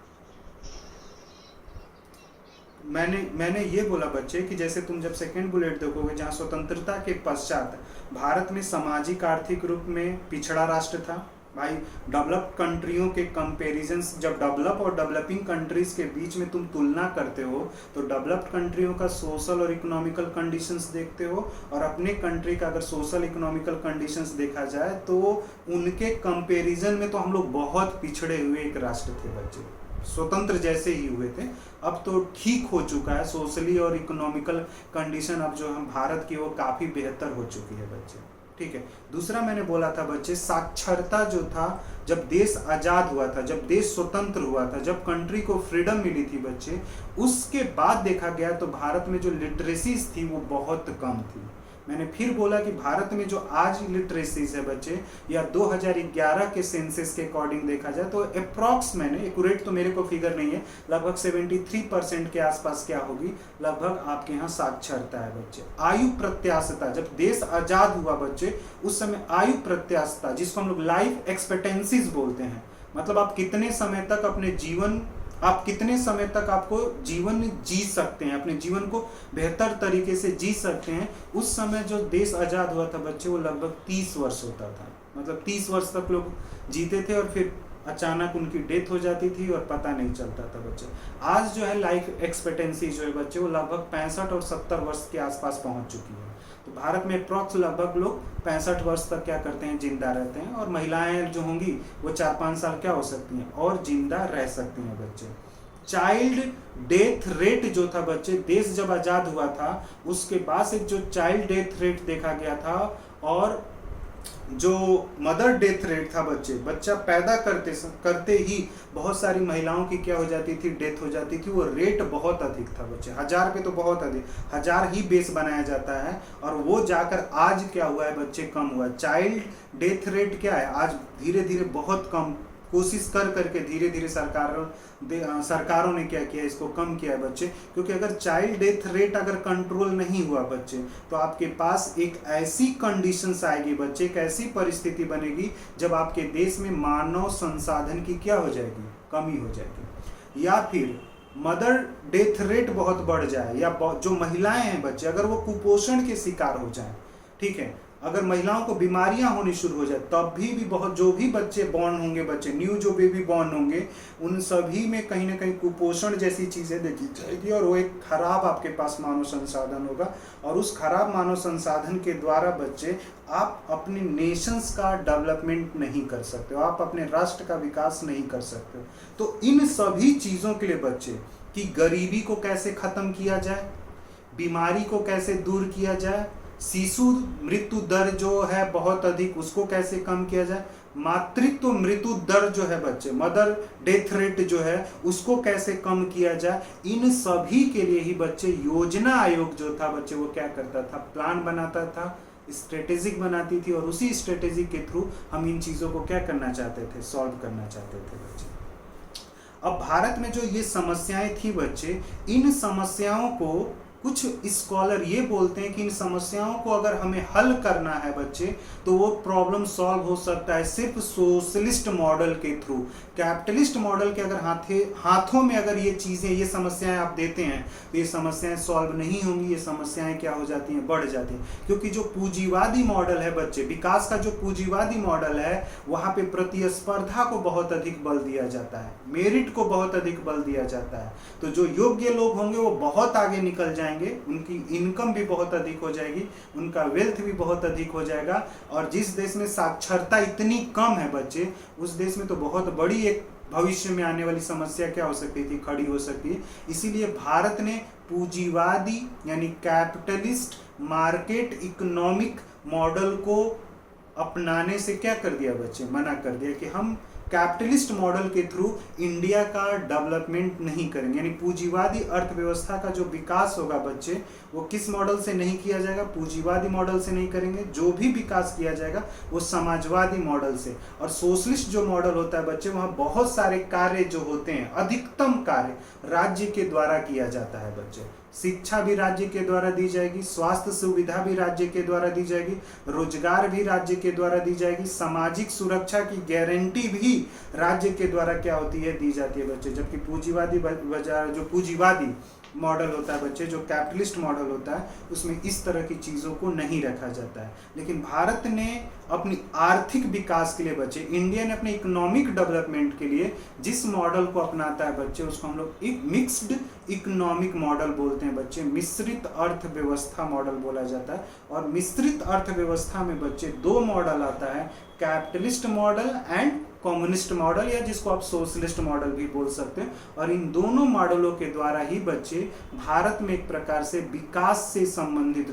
मैंने ये बोला बच्चे कि जैसे तुम जब सेकेंड बुलेट देखोगे, जहाँ स्वतंत्रता के पश्चात भारत में सामाजिक आर्थिक रूप में पिछड़ा राष्ट्र था भाई। डेवलप्ड कंट्रियों के कंपैरिजन, जब डेवलप और डेवलपिंग कंट्रीज के बीच में तुम तुलना करते हो, तो डेवलप्ड कंट्रियों का सोशल और इकोनॉमिकल कंडीशंस देखते हो, और अपने कंट्री का अगर सोशल इकोनॉमिकल कंडीशंस देखा जाए तो उनके कंपैरिजन में तो हम लोग बहुत पिछड़े हुए एक राष्ट्र थे बच्चे। स्वतंत्र जैसे ही हुए थे। अब तो ठीक हो चुका है सोशली और इकोनॉमिकल कंडीशन, अब जो हम भारत की वो काफ़ी बेहतर हो चुकी है बच्चे, ठीक है। दूसरा मैंने बोला था बच्चे, साक्षरता जो था, जब देश आज़ाद हुआ था, जब देश स्वतंत्र हुआ था, जब कंट्री को फ्रीडम मिली थी बच्चे, उसके बाद देखा गया तो भारत में जो लिटरेसीज थी वो बहुत कम थी। मैंने फिर बोला कि भारत में जो आज लिटरेसीज है बच्चे, या 2011 के सेंसस के अकॉर्डिंग देखा जाए तो अप्रॉक्स, मैंने एक्यूरेट तो मेरे को फिगर नहीं है, लगभग 73% के आसपास क्या होगी, लगभग आपके यहाँ साक्षरता है बच्चे। आयु प्रत्याशता, जब देश आजाद हुआ बच्चे, उस समय आयु प्रत्याशता, जिसको हम लोग लाइफ एक्सपेक्टेंसीज बोलते हैं, मतलब आप कितने समय तक अपने जीवन, आप कितने समय तक आपको जीवन जी सकते हैं, अपने जीवन को बेहतर तरीके से जी सकते हैं। उस समय जो देश आज़ाद हुआ था बच्चे, वो लगभग 30 वर्ष होता था, मतलब 30 वर्ष तक लोग जीते थे और फिर अचानक उनकी डेथ हो जाती थी और पता नहीं चलता था बच्चे। आज जो है लाइफ एक्सपेक्टेंसी जो है बच्चे, वो लगभग 65 और 70 वर्ष के आसपास पहुंच चुकी है। तो भारत में अप्रॉक्स लगभग लोग 65 वर्ष तक क्या करते हैं, जिंदा रहते हैं, और महिलाएं जो होंगी वो 4-5 साल क्या हो सकती हैं और जिंदा रह सकती हैं बच्चे। चाइल्ड डेथ रेट जो था बच्चे, देश जब आज़ाद हुआ था उसके बाद से जो चाइल्ड डेथ रेट देखा गया था, और जो मदर डेथ रेट था बच्चे, बच्चा पैदा करते ही बहुत सारी महिलाओं की क्या हो जाती थी, डेथ हो जाती थी, वो रेट बहुत अधिक था बच्चे। 1000 पे तो बहुत अधिक, 1000 ही बेस बनाया जाता है, और वो जाकर आज क्या हुआ है बच्चे, कम हुआ। चाइल्ड डेथ रेट क्या है, आज धीरे धीरे बहुत कम, कोशिश कर करके धीरे धीरे सरकारों ने क्या किया, इसको कम किया है बच्चे। क्योंकि अगर चाइल्ड डेथ रेट अगर कंट्रोल नहीं हुआ बच्चे, तो आपके पास एक ऐसी कंडीशंस आएगी बच्चे, एक ऐसी परिस्थिति बनेगी जब आपके देश में मानव संसाधन की क्या हो जाएगी, कमी हो जाएगी, या फिर मदर डेथ रेट बहुत बढ़ जाए, या जो महिलाएं हैं बच्चे अगर वो कुपोषण के शिकार हो जाए, ठीक है, अगर महिलाओं को बीमारियां होनी शुरू हो जाए, तब भी बहुत, जो भी बच्चे बॉर्न होंगे बच्चे, न्यू जो बेबी बॉर्न होंगे, उन सभी में कहीं ना कहीं कुपोषण जैसी चीज़ें देखी जाएगी, और वो एक खराब आपके पास मानव संसाधन होगा, और उस खराब मानव संसाधन के द्वारा बच्चे आप अपने नेशंस का डेवलपमेंट नहीं कर सकते हो, आप अपने राष्ट्र का विकास नहीं कर सकते हो। तो इन सभी चीज़ों के लिए बच्चे कि गरीबी को कैसे ख़त्म किया जाए, बीमारी को कैसे दूर किया जाए, शिशु मृत्यु दर जो है बहुत अधिक, उसको कैसे कम किया जाए, मातृत्व मृत्यु दर जो है बच्चे, मदर डेथ रेट जो है, उसको कैसे कम किया जाए, इन सभी के लिए ही बच्चे योजना आयोग जो था बच्चे, वो क्या करता था, प्लान बनाता था, स्ट्रेटेजिक बनाती थी, और उसी स्ट्रेटेजी के थ्रू हम इन चीज़ों को क्या करना चाहते थे, सॉल्व करना चाहते थे बच्चे। अब भारत में जो ये समस्याएं थी बच्चे, इन समस्याओं को कुछ स्कॉलर ये बोलते हैं कि इन समस्याओं को अगर हमें हल करना है बच्चे, तो वो प्रॉब्लम सॉल्व हो सकता है सिर्फ सोशलिस्ट मॉडल के थ्रू। कैपिटलिस्ट मॉडल के अगर हाथों में अगर ये चीज़ें, ये समस्याएं आप देते हैं, तो ये समस्याएं सॉल्व नहीं होंगी, ये समस्याएं क्या हो जाती हैं, बढ़ जाती हैं। क्योंकि जो पूंजीवादी मॉडल है बच्चे, विकास का जो पूंजीवादी मॉडल है, वहाँ पे प्रतिस्पर्धा को बहुत अधिक बल दिया जाता है, मेरिट को बहुत अधिक बल दिया जाता है। तो जो योग्य लोग होंगे वो बहुत आगे निकल जाएंगे, उनकी इनकम भी बहुत अधिक हो जाएगी, उनका वेल्थ भी बहुत अधिक हो जाएगा। और जिस देश में साक्षरता इतनी कम है बच्चे, उस देश में तो बहुत बड़ी एक भविष्य में आने वाली समस्या क्या हो सकती थी, खड़ी हो सकती है। इसीलिए भारत ने पूंजीवादी यानी कैपिटलिस्ट मार्केट इकोनॉमिक मॉडल को अपनाने से क्या कर दिया बच्चे, मना कर दिया कि हम कैपिटलिस्ट मॉडल के थ्रू इंडिया का डेवलपमेंट नहीं करेंगे। यानी पूंजीवादी अर्थव्यवस्था का जो विकास होगा बच्चे, वो किस मॉडल से नहीं किया जाएगा, पूंजीवादी मॉडल से नहीं करेंगे। जो भी विकास किया जाएगा वो समाजवादी मॉडल से। और सोशलिस्ट जो मॉडल होता है बच्चे, वहाँ बहुत सारे कार्य जो होते हैं, अधिकतम कार्य राज्य के द्वारा किया जाता है बच्चे। शिक्षा भी राज्य के द्वारा दी जाएगी, स्वास्थ्य सुविधा भी राज्य के द्वारा दी जाएगी, रोजगार भी राज्य के द्वारा दी जाएगी, सामाजिक सुरक्षा की गारंटी भी राज्य के द्वारा क्या होती है, दी जाती है बच्चे। जबकि पूंजीवादी बाजार, जो पूंजीवादी मॉडल होता है बच्चे, जो कैपिटलिस्ट मॉडल होता है, उसमें इस तरह की चीज़ों को नहीं रखा जाता है। लेकिन भारत ने अपनी आर्थिक विकास के लिए बच्चे, इंडिया ने अपने इकोनॉमिक डेवलपमेंट के लिए जिस मॉडल को अपनाता है बच्चे, उसको हम लोग एक मिक्स्ड इकोनॉमिक मॉडल बोलते हैं बच्चे, मिश्रित अर्थव्यवस्था मॉडल बोला जाता है। और मिश्रित अर्थव्यवस्था में बच्चे दो मॉडल आता है, capitalist model and communist model या जिसको आप सोशलिस्ट मॉडल भी बोल सकते हैं। और इन दोनों मॉडलों के द्वारा ही बच्चे भारत में एक प्रकार से विकास से संबंधित,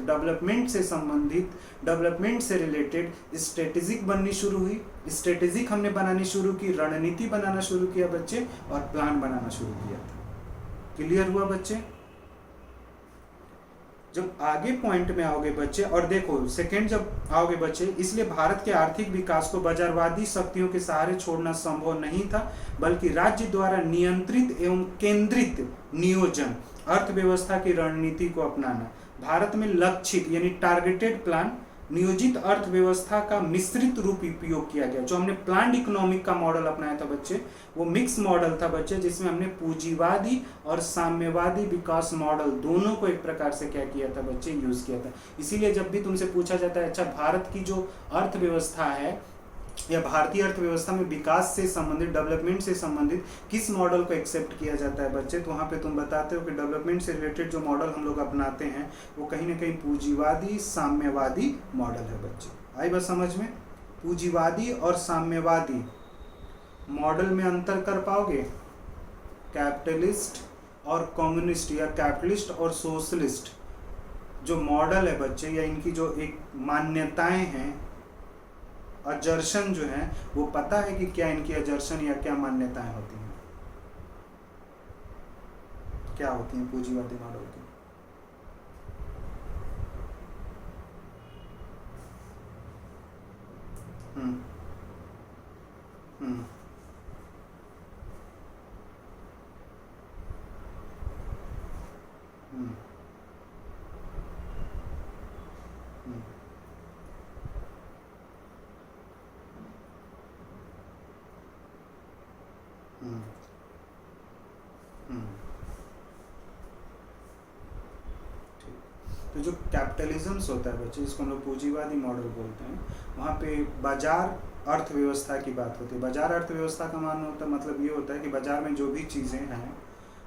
डेवलपमेंट से रिलेटेड स्ट्रेटेजिक बननी शुरू हुई। स्ट्रेटेजिक हमने बनानी शुरू की, रणनीति बनाना शुरू किया बच्चे, और प्लान बनाना शुरू किया था। क्लियर हुआ बच्चे? जब आगे पॉइंट में आओगे बच्चे, और देखो सेकंड जब आओगे बच्चे, इसलिए भारत के आर्थिक विकास को बाजारवादी शक्तियों के सहारे छोड़ना संभव नहीं था, बल्कि राज्य द्वारा नियंत्रित एवं केंद्रित नियोजन अर्थव्यवस्था की रणनीति को अपनाना। भारत में लक्षित यानी टारगेटेड प्लान, नियोजित अर्थव्यवस्था का मिश्रित रूप उपयोग किया गया। जो हमने प्लान्ड इकोनॉमिक का मॉडल अपनाया था बच्चे, वो मिक्स मॉडल था बच्चे, जिसमें हमने पूंजीवादी और साम्यवादी विकास मॉडल दोनों को एक प्रकार से क्या किया था बच्चे, यूज किया था। इसीलिए जब भी तुमसे पूछा जाता है अच्छा भारत की जो अर्थव्यवस्था है या भारतीय अर्थव्यवस्था में विकास से संबंधित, डेवलपमेंट से संबंधित किस मॉडल को एक्सेप्ट किया जाता है बच्चे, तो वहाँ पे तुम बताते हो कि डेवलपमेंट से रिलेटेड जो मॉडल हम लोग अपनाते हैं वो कहीं ना कहीं पूंजीवादी साम्यवादी मॉडल है बच्चे। आई बात समझ में? पूंजीवादी और साम्यवादी मॉडल में अंतर कर पाओगे? कैपिटलिस्ट और कम्युनिस्ट या कैपिटलिस्ट और सोशलिस्ट जो मॉडल है बच्चे, या इनकी जो एक मान्यताएं हैं, अजर्शन जो है, वो पता है कि क्या इनकी अजर्शन या क्या मान्यताएं होती हैं? क्या होती हैं पूंजीवादी मॉडल की? हम्म हम्म हम्म हम्म हम्म हम्म तो जो कैपिटलिज्म्स होता है बच्चे, जिसको हम लोग पूंजीवादी मॉडल बोलते हैं, वहाँ पे बाजार अर्थव्यवस्था की बात होती है। बाजार अर्थव्यवस्था का मान होता मतलब ये होता है कि बाजार में जो भी चीज़ें हैं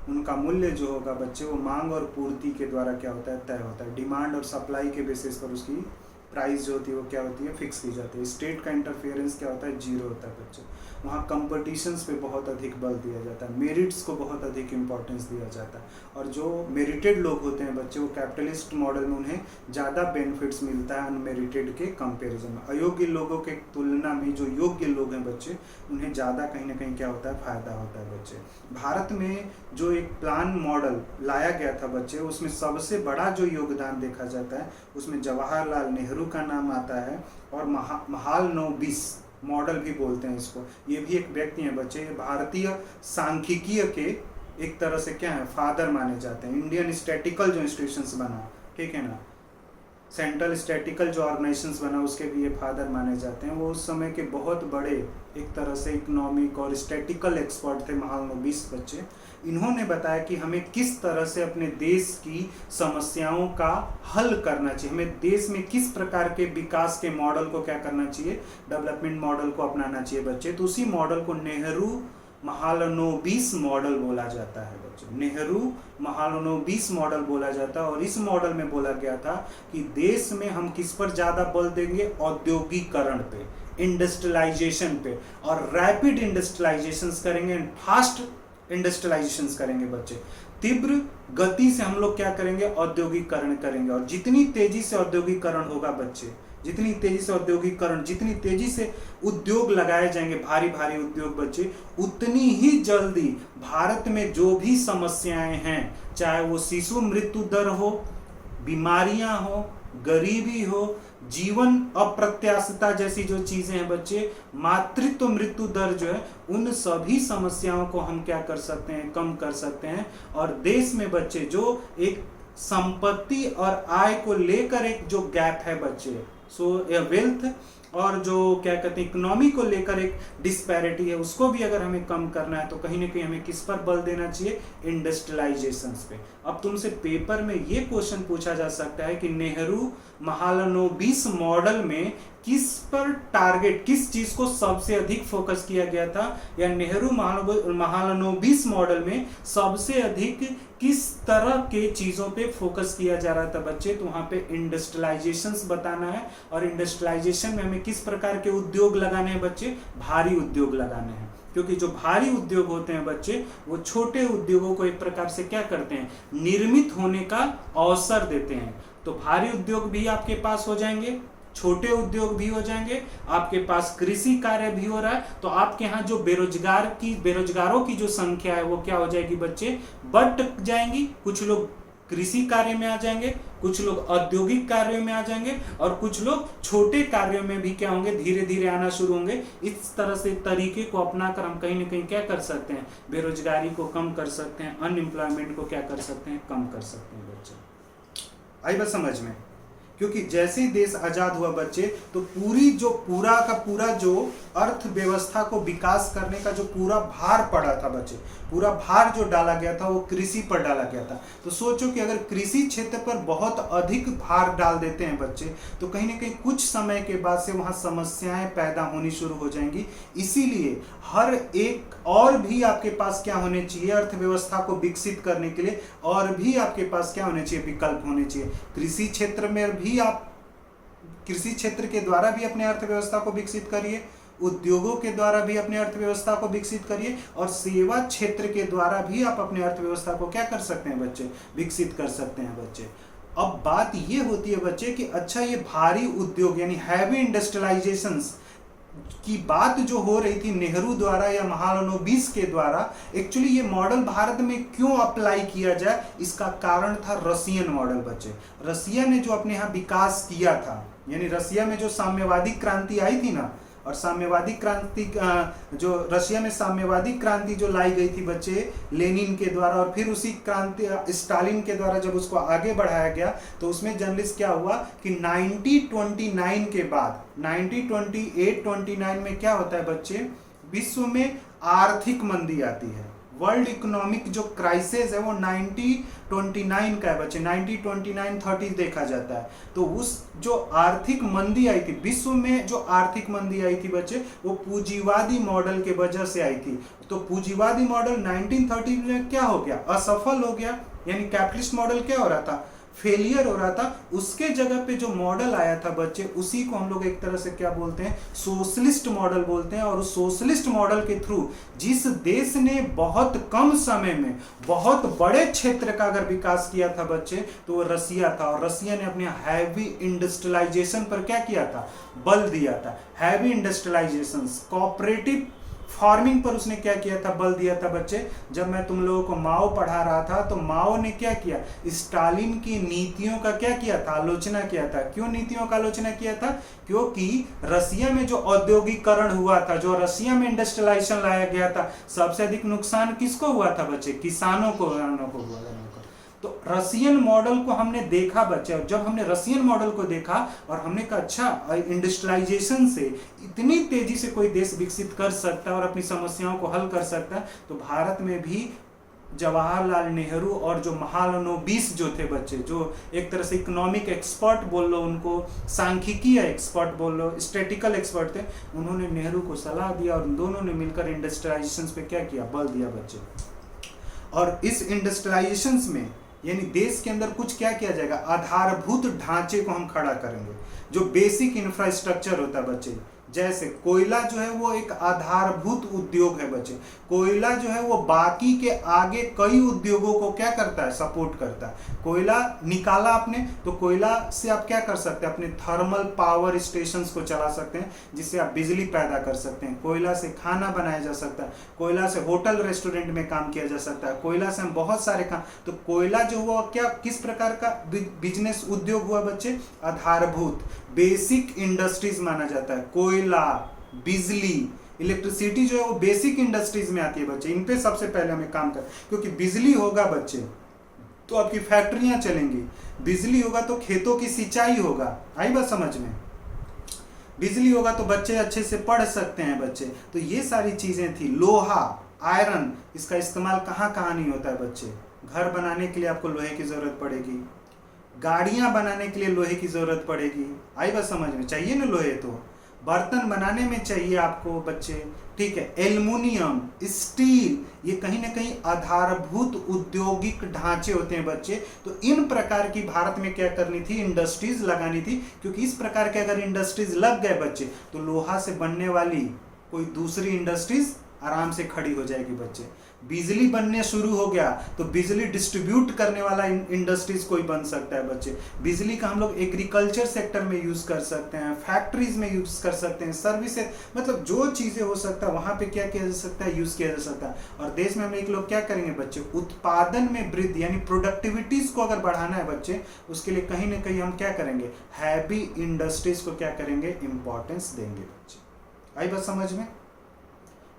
उनका मूल्य जो होगा बच्चे, वो मांग और पूर्ति के द्वारा क्या होता है, तय होता है। डिमांड और सप्लाई के बेसिस पर उसकी प्राइस जो होती है वो क्या होती है, फिक्स की जाती है। स्टेट का इंटरफेरेंस क्या होता है, जीरो होता है बच्चे। वहाँ कंपटीशंस पे बहुत अधिक बल दिया जाता है, मेरिट्स को बहुत अधिक इंपॉर्टेंस दिया जाता है। और जो मेरिटेड लोग होते हैं बच्चे, वो कैपिटलिस्ट मॉडल में उन्हें ज़्यादा बेनिफिट्स मिलता है अनमेरिटेड के कंपेरिजन में। अयोग्य लोगों के तुलना में जो योग्य लोग हैं बच्चे, उन्हें ज़्यादा कहीं ना कहीं क्या होता है, फायदा होता है बच्चे। भारत में जो एक प्लान मॉडल लाया गया था बच्चे, उसमें सबसे बड़ा जो योगदान देखा जाता है उसमें जवाहरलाल नेहरू का नाम आता है, और महालनोबिस मॉडल भी बोलते हैं इसको। ये भी एक व्यक्ति हैं बच्चे, भारतीय सांख्यिकीय के एक तरह से क्या है, फादर माने जाते हैं। इंडियन स्टैटिकल जो इंस्टीट्यूशंस बना, ठीक है ना, सेंट्रल स्टैटिकल जो ऑर्गेनाइजेशंस बना, उसके भी ये फादर माने जाते हैं। वो उस समय के बहुत बड़े एक तरह से इकोनॉमिक और स्टैटिकल एक्सपर्ट थे महालनोबिस बच्चे। इन्होंने बताया कि हमें किस तरह से अपने देश की समस्याओं का हल करना चाहिए, हमें देश में किस प्रकार के विकास के मॉडल को क्या करना चाहिए, डेवलपमेंट मॉडल को अपनाना चाहिए बच्चे। तो उसी मॉडल को नेहरू महालनोबिस मॉडल बोला जाता है बच्चों, नेहरू महालनोबिस मॉडल बोला जाता है। और इस मॉडल में बोला गया था कि देश में हम किस पर ज़्यादा बल देंगे, औद्योगिकरण पे, इंडस्ट्रियलाइजेशन पे, और रैपिड इंडस्ट्रियलाइजेशंस करेंगे एंड फास्ट इंडस्ट्रियलाइजेशंस करेंगे बच्चे। तीव्र गति से हम लोग क्या करेंगे, औद्योगिकरण करेंगे। और जितनी तेजी से औद्योगिकरण होगा बच्चे, जितनी तेजी से औद्योगिकरण, जितनी तेजी से उद्योग लगाए जाएंगे, भारी भारी उद्योग बच्चे, उतनी ही जल्दी भारत में जो भी समस्याएं हैं, चाहे वो शिशु मृत्यु दर हो, बीमारियां हो, गरीबी हो, जीवन अप्रत्याशिता जैसी जो चीजें हैं बच्चे, मातृत्व मृत्यु दर जो है, उन सभी समस्याओं को हम क्या कर सकते हैं, कम कर सकते हैं। और देश में बच्चे जो एक संपत्ति और आय को लेकर एक जो गैप है बच्चे, सो वेल्थ और जो क्या कहते हैं इकोनॉमी को लेकर एक डिस्पैरिटी है, उसको भी अगर हमें कम करना है तो कहीं ना कहीं हमें किस पर बल देना चाहिए, इंडस्ट्रियलाइजेशंस पे। अब तुमसे पेपर में ये क्वेश्चन पूछा जा सकता है कि नेहरू महालनोबिस मॉडल में किस पर टारगेट, किस चीज को सबसे अधिक फोकस किया गया था, या नेहरू महालनोबिस मॉडल में सबसे अधिक किस तरह के चीजों पे फोकस किया जा रहा था बच्चे। तो वहां पे इंडस्ट्रियलाइजेशंस बताना है, और इंडस्ट्रियलाइजेशन में हमें किस प्रकार के उद्योग लगाने हैं बच्चे? भारी उद्योग लगाने हैं, क्योंकि जो भारी उद्योग होते हैं बच्चे वो छोटे उद्योगों को एक प्रकार से क्या करते हैं? निर्मित होने का अवसर देते हैं। तो भारी उद्योग भी आपके पास हो जाएंगे, छोटे उद्योग भी हो जाएंगे, आपके पास कृषि कार्य भी हो रहा है, तो आपके यहाँ जो बेरोजगारों की जो संख्या है वो क्या हो जाएगी बच्चे? बढ़ जाएंगी। कुछ लोग कृषि कार्य में आ जाएंगे, कुछ लोग औद्योगिक कार्यों में आ जाएंगे, और कुछ लोग छोटे कार्यों में भी क्या होंगे? धीरे धीरे आना शुरू होंगे। इस तरह से तरीके को अपनाकर हम कहीं ना कहीं क्या कर सकते हैं? बेरोजगारी को कम कर सकते हैं, अनएम्प्लॉयमेंट को क्या कर सकते हैं? कम कर सकते हैं बच्चे। आई बात समझ में? क्योंकि जैसे ही देश आजाद हुआ बच्चे, तो पूरा का पूरा जो अर्थव्यवस्था को विकास करने का जो पूरा भार पड़ा था बच्चे, पूरा भार जो डाला गया था वो कृषि पर डाला गया था। तो सोचो कि अगर कृषि क्षेत्र पर बहुत अधिक भार डाल देते हैं बच्चे, तो कहीं ना कहीं कुछ समय के बाद से वहाँ समस्याएं पैदा होनी शुरू हो जाएंगी। इसीलिए हर एक और भी आपके पास क्या होने चाहिए? अर्थव्यवस्था को विकसित करने के लिए और भी आपके पास क्या होने चाहिए? विकल्प होने चाहिए। कृषि क्षेत्र में भी आप कृषि क्षेत्र के द्वारा भी अपने अर्थव्यवस्था को विकसित करिए, उद्योगों के द्वारा भी अपने अर्थव्यवस्था को विकसित करिए, और सेवा क्षेत्र के द्वारा भी आप अपने अर्थव्यवस्था को क्या कर सकते हैं बच्चे? विकसित कर सकते हैं बच्चे। अब बात ये होती है बच्चे कि अच्छा, ये भारी उद्योग यानी हैवी इंडस्ट्रियलाइजेशन की बात जो हो रही थी नेहरू द्वारा या महालनोबिस के द्वारा, एक्चुअली ये मॉडल भारत में क्यों अप्लाई किया जाए? इसका कारण था रशियन मॉडल बच्चे। रसिया ने जो अपने यहाँ विकास किया था, यानी रसिया में जो साम्यवादी क्रांति आई थी ना, और साम्यवादी क्रांति जो रशिया में साम्यवादी क्रांति जो लाई गई थी बच्चे लेनिन के द्वारा, और फिर उसी क्रांति स्टालिन के द्वारा जब उसको आगे बढ़ाया गया, तो उसमें जर्नलिस्ट क्या हुआ कि 1929 के बाद 1928-29 में क्या होता है बच्चे? विश्व में आर्थिक मंदी आती है। वर्ल्ड इकोनॉमिक जो क्राइसिस है वो 1929 का है बच्चे, 1929-30 देखा जाता है। तो उस जो आर्थिक मंदी आई थी विश्व में, जो आर्थिक मंदी आई थी बच्चे, वो पूंजीवादी मॉडल के वजह से आई थी। तो पूंजीवादी मॉडल 1930 में क्या हो गया? असफल हो गया, यानी कैपिटलिस्ट मॉडल क्या हो रहा था? फेलियर हो रहा था। उसके जगह पे जो मॉडल आया था बच्चे, उसी को हम लोग एक तरह से क्या बोलते हैं? सोशलिस्ट मॉडल बोलते हैं। और उस सोशलिस्ट मॉडल के थ्रू जिस देश ने बहुत कम समय में बहुत बड़े क्षेत्र का अगर विकास किया था बच्चे, तो वो रसिया था। और रसिया ने अपने हैवी इंडस्ट्रियलाइजेशन पर क्या किया था? बल दिया था। हैवी इंडस्ट्रियलाइजेशन, कोऑपरेटिव फार्मिंग पर उसने क्या किया था? बल दिया था बच्चे। जब मैं तुम लोगों को माओ पढ़ा रहा था, तो माओ ने क्या किया? स्टालिन की नीतियों का क्या किया था? आलोचना किया था। क्यों नीतियों का आलोचना किया था? क्योंकि रसिया में जो औद्योगिकरण हुआ था, जो रसिया में इंडस्ट्रियलाइजेशन लाया गया था, सबसे अधिक नुकसान किसको हुआ था बच्चे? किसानों को हुआ था। तो रसियन मॉडल को हमने देखा बच्चे, और जब हमने रसियन मॉडल को देखा और हमने कहा अच्छा, इंडस्ट्रियलाइजेशन से इतनी तेजी से कोई देश विकसित कर सकता है और अपनी समस्याओं को हल कर सकता है, तो भारत में भी जवाहरलाल नेहरू और जो महालनोबिस जो थे बच्चे, जो एक तरह से इकोनॉमिक एक्सपर्ट बोल लो उनको, सांख्यिकीय एक्सपर्ट बोल लो, स्टैटिकल एक्सपर्ट थे, उन्होंने नेहरू को सलाह दिया और उन दोनों ने मिलकर इंडस्ट्रियलाइजेशन पे क्या किया? बल दिया बच्चे। और इस इंडस्ट्रियलाइजेशन में यानी देश के अंदर कुछ क्या किया जाएगा? आधारभूत ढांचे को हम खड़ा करेंगे, जो बेसिक इंफ्रास्ट्रक्चर होता है बच्चे। जैसे कोयला जो है वो एक आधारभूत उद्योग है बच्चे। कोयला जो है वो बाकी के आगे कई उद्योगों को क्या करता है? सपोर्ट करता है। कोयला निकाला आपने, तो कोयला से आप क्या कर सकते हैं? अपने थर्मल पावर स्टेशंस को चला सकते हैं, जिससे आप बिजली पैदा कर सकते हैं। कोयला से खाना बनाया जा सकता है, कोयला से होटल रेस्टोरेंट में काम किया जा सकता है, कोयला से हम बहुत सारे काम। तो कोयला जो हुआ क्या, किस प्रकार का बिजनेस उद्योग हुआ बच्चे? आधारभूत बेसिक इंडस्ट्रीज माना जाता है। कोयला, बिजली, इलेक्ट्रिसिटी जो है वो बेसिक इंडस्ट्रीज में आती है बच्चे। इन पे सबसे पहले हमें काम कर, क्योंकि बिजली होगा बच्चे तो आपकी फैक्ट्रियां चलेंगी, बिजली होगा तो खेतों की सिंचाई होगा। आई बात समझ में? बिजली होगा तो बच्चे अच्छे से पढ़ सकते हैं बच्चे। तो ये सारी चीजें थी। लोहा, आयरन, इसका इस्तेमाल कहाँ कहाँ नहीं होता है बच्चे? घर बनाने के लिए आपको लोहे की जरूरत पड़ेगी, गाड़ियां बनाने के लिए लोहे की जरूरत पड़ेगी। आई बात समझ में? चाहिए ना लोहे, तो बर्तन बनाने में चाहिए आपको बच्चे, ठीक है, एल्युमिनियम, स्टील, ये कहीं ना कहीं आधारभूत औद्योगिक ढांचे होते हैं बच्चे। तो इन प्रकार की भारत में क्या करनी थी, इंडस्ट्रीज लगानी थी, क्योंकि इस प्रकार के अगर इंडस्ट्रीज लग गए बच्चे तो लोहा से बनने वाली कोई दूसरी इंडस्ट्रीज आराम से खड़ी हो जाएगी बच्चे। बिजली बनने शुरू हो गया तो बिजली डिस्ट्रीब्यूट करने वाला इंडस्ट्रीज कोई बन सकता है बच्चे। बिजली का हम लोग एग्रीकल्चर सेक्टर में यूज कर सकते हैं, फैक्ट्रीज में यूज कर सकते हैं, सर्विसेज, मतलब जो चीजें हो सकता है वहां पे क्या किया जा सकता है, यूज किया जा सकता है। और देश में हम एक लोग क्या करेंगे बच्चे, उत्पादन में वृद्धि यानी प्रोडक्टिविटीज को अगर बढ़ाना है बच्चे, उसके लिए कहीं ना कहीं हम क्या करेंगे, हैवी इंडस्ट्रीज को क्या करेंगे, इंपॉर्टेंस देंगे बच्चे। आई बात समझ में?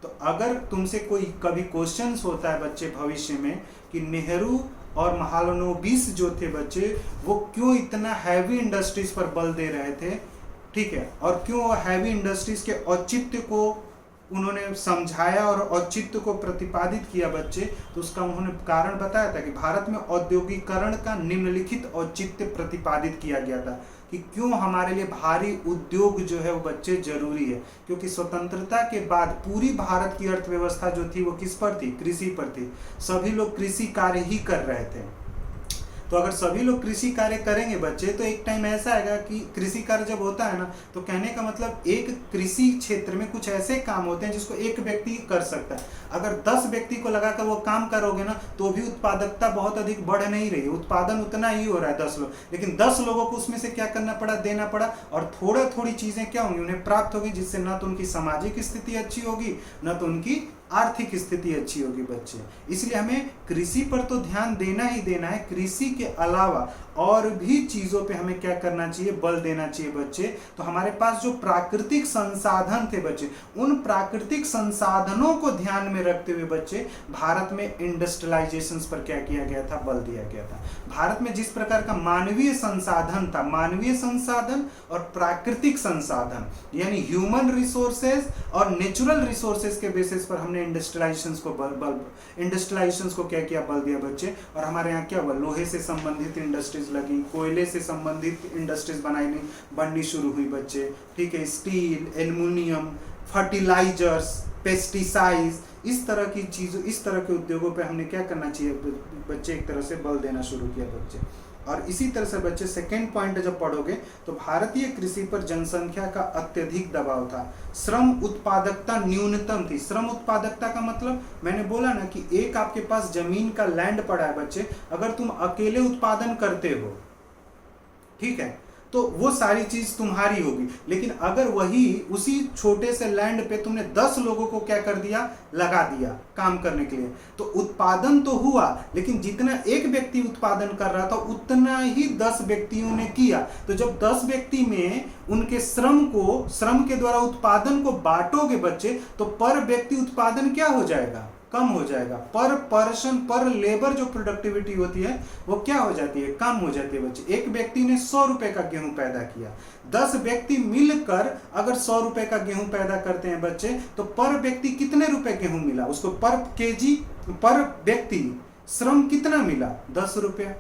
तो अगर तुमसे कोई कभी क्वेश्चंस होता है बच्चे भविष्य में कि नेहरू और महालनोबिस जो थे बच्चे, वो क्यों इतना हैवी इंडस्ट्रीज पर बल दे रहे थे, ठीक है, और क्यों हैवी इंडस्ट्रीज के औचित्य को उन्होंने समझाया और औचित्य को प्रतिपादित किया बच्चे, तो उसका उन्होंने कारण बताया था कि भारत में औद्योगिकरण का निम्नलिखित औचित्य प्रतिपादित किया गया था कि क्यों हमारे लिए भारी उद्योग जो है वो बच्चे जरूरी है। क्योंकि स्वतंत्रता के बाद पूरी भारत की अर्थव्यवस्था जो थी वो किस पर थी, कृषि पर थी। सभी लोग कृषि कार्य ही कर रहे थे। तो अगर सभी लोग कृषि कार्य करेंगे बच्चे तो एक टाइम ऐसा आएगा कि कृषि कार्य जब होता है ना, तो कहने का मतलब एक कृषि क्षेत्र में कुछ ऐसे काम होते हैं जिसको एक व्यक्ति कर सकता है। अगर 10 व्यक्ति को लगाकर वो काम करोगे ना तो भी उत्पादकता बहुत अधिक बढ़ नहीं रही है, उत्पादन उतना ही हो रहा है 10 लोग, लेकिन 10 लोगों को उसमें से क्या करना पड़ा, देना पड़ा, और थोड़ी चीजें क्या होंगी, उन्हें प्राप्त होगी, जिससे न तो उनकी सामाजिक स्थिति अच्छी होगी न तो उनकी आर्थिक स्थिति अच्छी होगी बच्चे। इसलिए हमें कृषि पर तो ध्यान देना ही देना है, कृषि के अलावा और भी चीजों पे हमें क्या करना चाहिए, बल देना चाहिए बच्चे। तो हमारे पास जो प्राकृतिक संसाधन थे बच्चे, उन प्राकृतिक संसाधनों को ध्यान में रखते हुए बच्चे भारत में इंडस्ट्रियलाइजेशन पर क्या किया गया था, बल दिया गया था। भारत में जिस प्रकार का मानवीय संसाधन था, मानवीय संसाधन और प्राकृतिक संसाधन यानी ह्यूमन रिसोर्सेज और नेचुरल रिसोर्सेज के बेसिस पर हमने इंडस्ट्रियलाइजेशन को क्या किया, बल दिया बच्चे। और हमारे यहाँ क्या हुआ, लोहे से संबंधित इंडस्ट्रीज लगी, कोयले से संबंधित इंडस्ट्रीज बननी शुरू हुई बच्चे, ठीक है, स्टील, एल्युमिनियम, फर्टिलाइजर्स, पेस्टिसाइड्स, इस तरह की चीजों, इस तरह के उद्योगों पे हमने क्या करना चाहिए बच्चे, एक तरह से बल देना शुरू किया बच्चे। और इसी तरह से बच्चे सेकेंड पॉइंट जब पढ़ोगे तो भारतीय कृषि पर जनसंख्या का अत्यधिक दबाव था, श्रम उत्पादकता न्यूनतम थी। श्रम उत्पादकता का मतलब मैंने बोला ना कि एक आपके पास जमीन का लैंड पड़ा है बच्चे, अगर तुम अकेले उत्पादन करते हो, ठीक है, तो वो सारी चीज तुम्हारी होगी, लेकिन अगर वही उसी छोटे से लैंड पे तुमने 10 लोगों को क्या कर दिया, लगा दिया काम करने के लिए, तो उत्पादन तो हुआ, लेकिन जितना एक व्यक्ति उत्पादन कर रहा था उतना ही 10 व्यक्तियों ने किया। तो जब 10 व्यक्ति में उनके श्रम के द्वारा उत्पादन को बांटोगे बच्चे, तो पर व्यक्ति उत्पादन क्या हो जाएगा, कम हो जाएगा। पर पर्सन, पर लेबर जो प्रोडक्टिविटी होती है वो क्या हो जाती है, कम हो जाती है बच्चे। एक व्यक्ति ने 100 रुपए का गेहूं पैदा किया, 10 व्यक्ति मिलकर अगर 100 रुपए का गेहूं पैदा करते हैं बच्चे, तो पर व्यक्ति कितने रुपए गेहूं मिला उसको, पर केजी, पर व्यक्ति श्रम कितना मिला, 10 रुपया।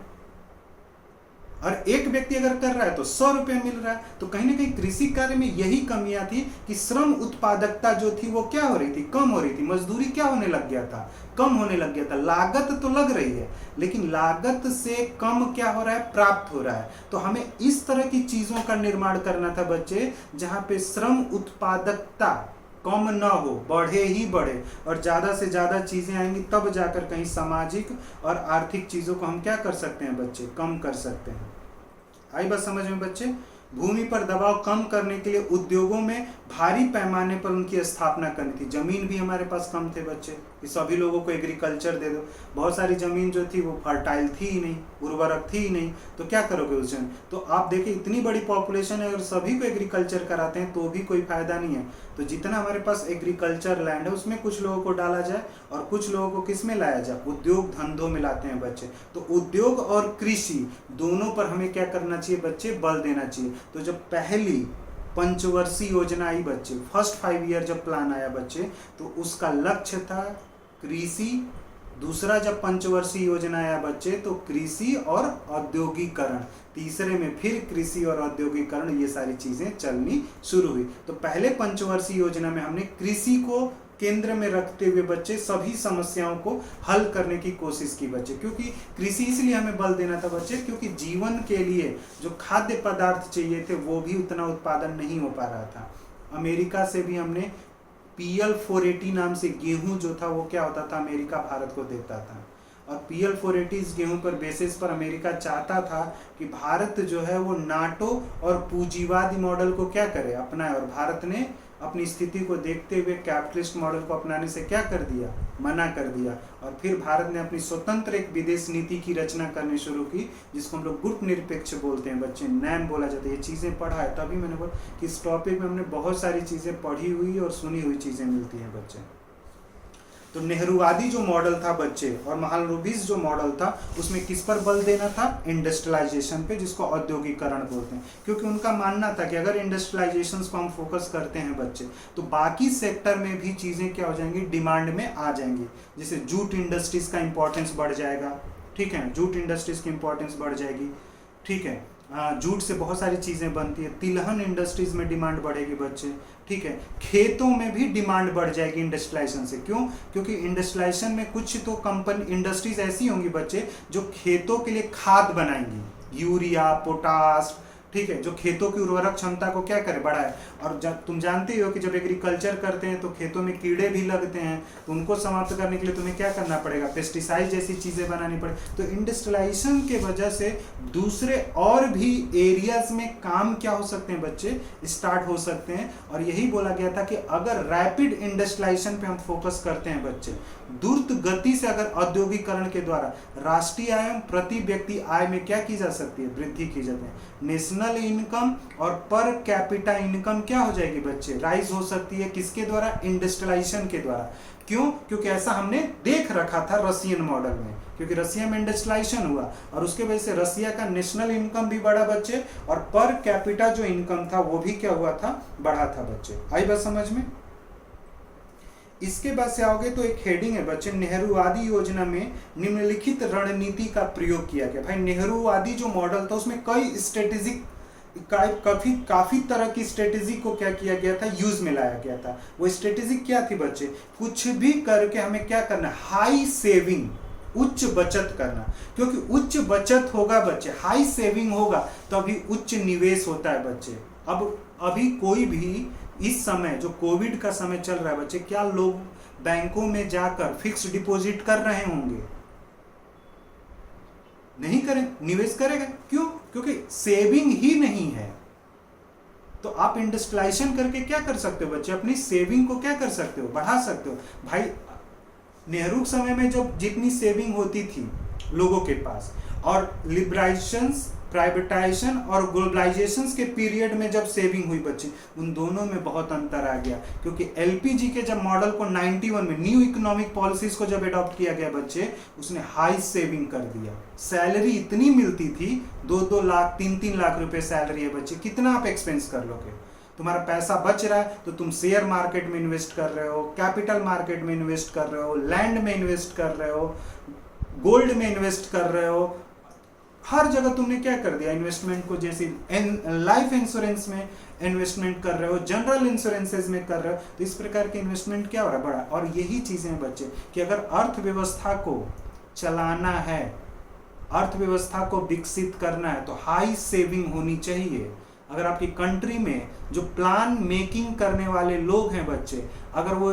और एक व्यक्ति अगर कर रहा है तो 100 रुपए मिल रहा है। तो कहीं ना कहीं कृषि कार्य में यही कमियां थी कि श्रम उत्पादकता जो थी वो क्या हो रही थी, कम हो रही थी। मजदूरी क्या होने लग गया था, कम होने लग गया था। लागत तो लग रही है लेकिन लागत से कम क्या हो रहा है, प्राप्त हो रहा है। तो हमें इस तरह की चीजों का निर्माण करना था बच्चे, जहां पे श्रम उत्पादकता कम ना हो, बढ़े ही बढ़े, और ज्यादा से ज्यादा चीजें आएंगी तब जाकर कहीं सामाजिक और आर्थिक चीजों को हम क्या कर सकते हैं बच्चे, कम कर सकते हैं। आई बात समझ में बच्चे? भूमि पर दबाव कम करने के लिए उद्योगों में भारी पैमाने पर उनकी स्थापना करनी थी। जमीन भी हमारे पास कम थे बच्चे कि सभी लोगों को एग्रीकल्चर दे दो। बहुत सारी जमीन जो थी वो फर्टाइल थी ही नहीं, उर्वरक थी ही नहीं, तो क्या करोगे उस जमीन। तो आप देखिए इतनी बड़ी पॉपुलेशन है, अगर सभी को एग्रीकल्चर कराते हैं तो भी कोई फायदा नहीं है। तो जितना हमारे पास एग्रीकल्चर लैंड है उसमें कुछ लोगों को डाला जाए और कुछ लोगों को किस में लाया जाए, उद्योग धंधों में लाते हैं बच्चे। तो उद्योग और कृषि दोनों पर हमें क्या करना चाहिए बच्चे, बल देना चाहिए। तो जब पहली पंचवर्षीय योजना आई बच्चे, फर्स्ट 5 ईयर जब प्लान आया बच्चे, तो उसका लक्ष्य था कृषि। दूसरा जब पंचवर्षीय योजना आया बच्चे तो कृषि और औद्योगिकरण। तीसरे में फिर कृषि और औद्योगिकरण, ये सारी चीजें चलनी शुरू हुई। तो पहले पंचवर्षीय योजना में हमने कृषि को केंद्र में रखते हुए बच्चे सभी समस्याओं को हल करने की कोशिश की बच्चे। क्योंकि कृषि इसलिए हमें बल देना था बच्चे, क्योंकि जीवन के लिए जो खाद्य पदार्थ चाहिए थे वो भी उतना उत्पादन नहीं हो पा रहा था। अमेरिका से भी हमने PL480 नाम से गेहूं जो था वो क्या होता था, अमेरिका भारत को देता था। और PL480 इस गेहूं पर बेसिस पर अमेरिका चाहता था कि भारत जो है वो नाटो और पूंजीवादी मॉडल को क्या करे, अपनाए। और भारत ने अपनी स्थिति को देखते हुए कैपिटलिस्ट मॉडल को अपनाने से क्या कर दिया, मना कर दिया। और फिर भारत ने अपनी स्वतंत्र एक विदेश नीति की रचना करनी शुरू की, जिसको हम लोग गुट निरपेक्ष बोलते हैं बच्चे, नैम बोला जाता है। ये चीज़ें पढ़ा है, तभी मैंने बोला कि इस टॉपिक में हमने बहुत सारी चीज़ें पढ़ी हुई और सुनी हुई चीज़ें मिलती हैं बच्चे। तो नेहरूवादी जो मॉडल था बच्चे और महालनोबिस जो मॉडल था, उसमें किस पर बल देना था, इंडस्ट्रियलाइजेशन पे, जिसको औद्योगिकरण बोलते हैं। क्योंकि उनका मानना था कि अगर इंडस्ट्रियलाइजेशन को हम फोकस करते हैं बच्चे, तो बाकी सेक्टर में भी चीज़ें क्या हो जाएंगी, डिमांड में आ जाएंगी। जैसे जूट इंडस्ट्रीज का इंपॉर्टेंस बढ़ जाएगा, ठीक है, जूट इंडस्ट्रीज की इंपॉर्टेंस बढ़ जाएगी, ठीक है। जूट से बहुत सारी चीज़ें बनती है। तिलहन इंडस्ट्रीज में डिमांड बढ़ेगी बच्चे, ठीक है। खेतों में भी डिमांड बढ़ जाएगी इंडस्ट्रियलाइजेशन से। क्यों? क्योंकि इंडस्ट्रियलाइजेशन में कुछ तो कंपनी इंडस्ट्रीज ऐसी होंगी बच्चे जो खेतों के लिए खाद बनाएंगी, यूरिया, पोटाश, ठीक है, जो खेतों की उर्वरक क्षमता को क्या करे, बढ़ाए। और जब तुम जानते हो कि जब एग्रीकल्चर करते हैं तो खेतों में कीड़े भी लगते हैं, तो उनको समाप्त करने के लिए तुम्हें क्या करना पड़ेगा, पेस्टिसाइड जैसी चीज़ें बनानी पड़े। तो इंडस्ट्रियलाइजेशन के वजह से दूसरे और भी एरियाज में काम क्या हो सकते हैं बच्चे, स्टार्ट हो सकते हैं। और यही बोला गया था कि अगर रैपिड इंडस्ट्रियलाइजेशन पे हम फोकस करते हैं बच्चे, द्रुत गति से अगर औद्योगिकरण के द्वारा राष्ट्रीय आय एवं प्रति व्यक्ति आय में क्या की जा सकती है, वृद्धि की जाती है। नेशनल इनकम और पर कैपिटा इनकम क्या हो जाएगी बच्चे, राइज हो सकती है। किसके द्वारा, इंडस्ट्रियलाइजेशन के द्वारा। क्यों? क्योंकि ऐसा हमने देख रखा था रशियन मॉडल में, क्योंकि रशिया में इंडस्ट्रियलाइजेशन हुआ और उसके वजह से रशिया का नेशनल इनकम भी बढ़ा बच्चे, और पर कैपिटा जो इनकम था वो भी क्या हुआ था, बढ़ा था बच्चे। आई बात समझ में? इसके बाद से आओगे तो एक हेडिंग है बच्चे, नेहरूवादी योजना में निम्नलिखित रणनीति का प्रयोग किया गया। भाई नेहरूवादी जो मॉडल था उसमें कई स्ट्रेटेजिक काफी तरह की स्ट्रेटेजी को क्या किया गया था, यूज में लाया गया था। वो स्ट्रेटेजी क्या थी बच्चे, कुछ भी करके हमें क्या करना, हाई सेविंग, उच्च बचत करना। क्योंकि उच्च बचत होगा बच्चे, हाई सेविंग होगा तभी उच्च निवेश होता है बच्चे। अब अभी कोई भी इस समय जो कोविड का समय चल रहा है बच्चे, क्या लोग बैंकों में जाकर फिक्स डिपॉजिट कर रहे होंगे? नहीं करें, निवेश करेगा। क्यों? क्योंकि सेविंग ही नहीं है। तो आप इंडस्ट्रियलाइजेशन करके क्या कर सकते हो बच्चे, अपनी सेविंग को क्या कर सकते हो, बढ़ा सकते हो। भाई नेहरू के समय में जब जितनी सेविंग होती थी लोगों के पास, और लिबराइजेशन, प्राइवेटाइजेशन और ग्लोबलाइजेशन के पीरियड में जब सेविंग हुई बच्चे, उन दोनों में बहुत अंतर आ गया। क्योंकि LPG के जब मॉडल को 91 में न्यू इकोनॉमिक पॉलिसीज को जब अडॉप्ट किया गया बच्चे, उसने हाई सेविंग कर दिया। सैलरी इतनी मिलती थी, 2-2 लाख 3-3 लाख रुपए सैलरी है बच्चे, कितना आप एक्सपेंस कर लोगे? तुम्हारा पैसा बच रहा है तो तुम शेयर मार्केट में इन्वेस्ट कर रहे हो, कैपिटल मार्केट में इन्वेस्ट कर रहे हो, लैंड में इन्वेस्ट कर रहे हो, गोल्ड में इन्वेस्ट कर रहे हो, हर जगह तुमने क्या कर दिया इन्वेस्टमेंट को। जैसे लाइफ इंश्योरेंस में इन्वेस्टमेंट कर रहे हो, जनरल इंश्योरेंसेज में कर रहे हो, तो इस प्रकार के इन्वेस्टमेंट क्या हो रहा है, बड़ा। और यही चीजें हैं बच्चे कि अगर अर्थव्यवस्था को चलाना है, अर्थव्यवस्था को विकसित करना है, तो हाई सेविंग होनी चाहिए। अगर आपकी कंट्री में जो प्लान मेकिंग करने वाले लोग हैं बच्चे, अगर वो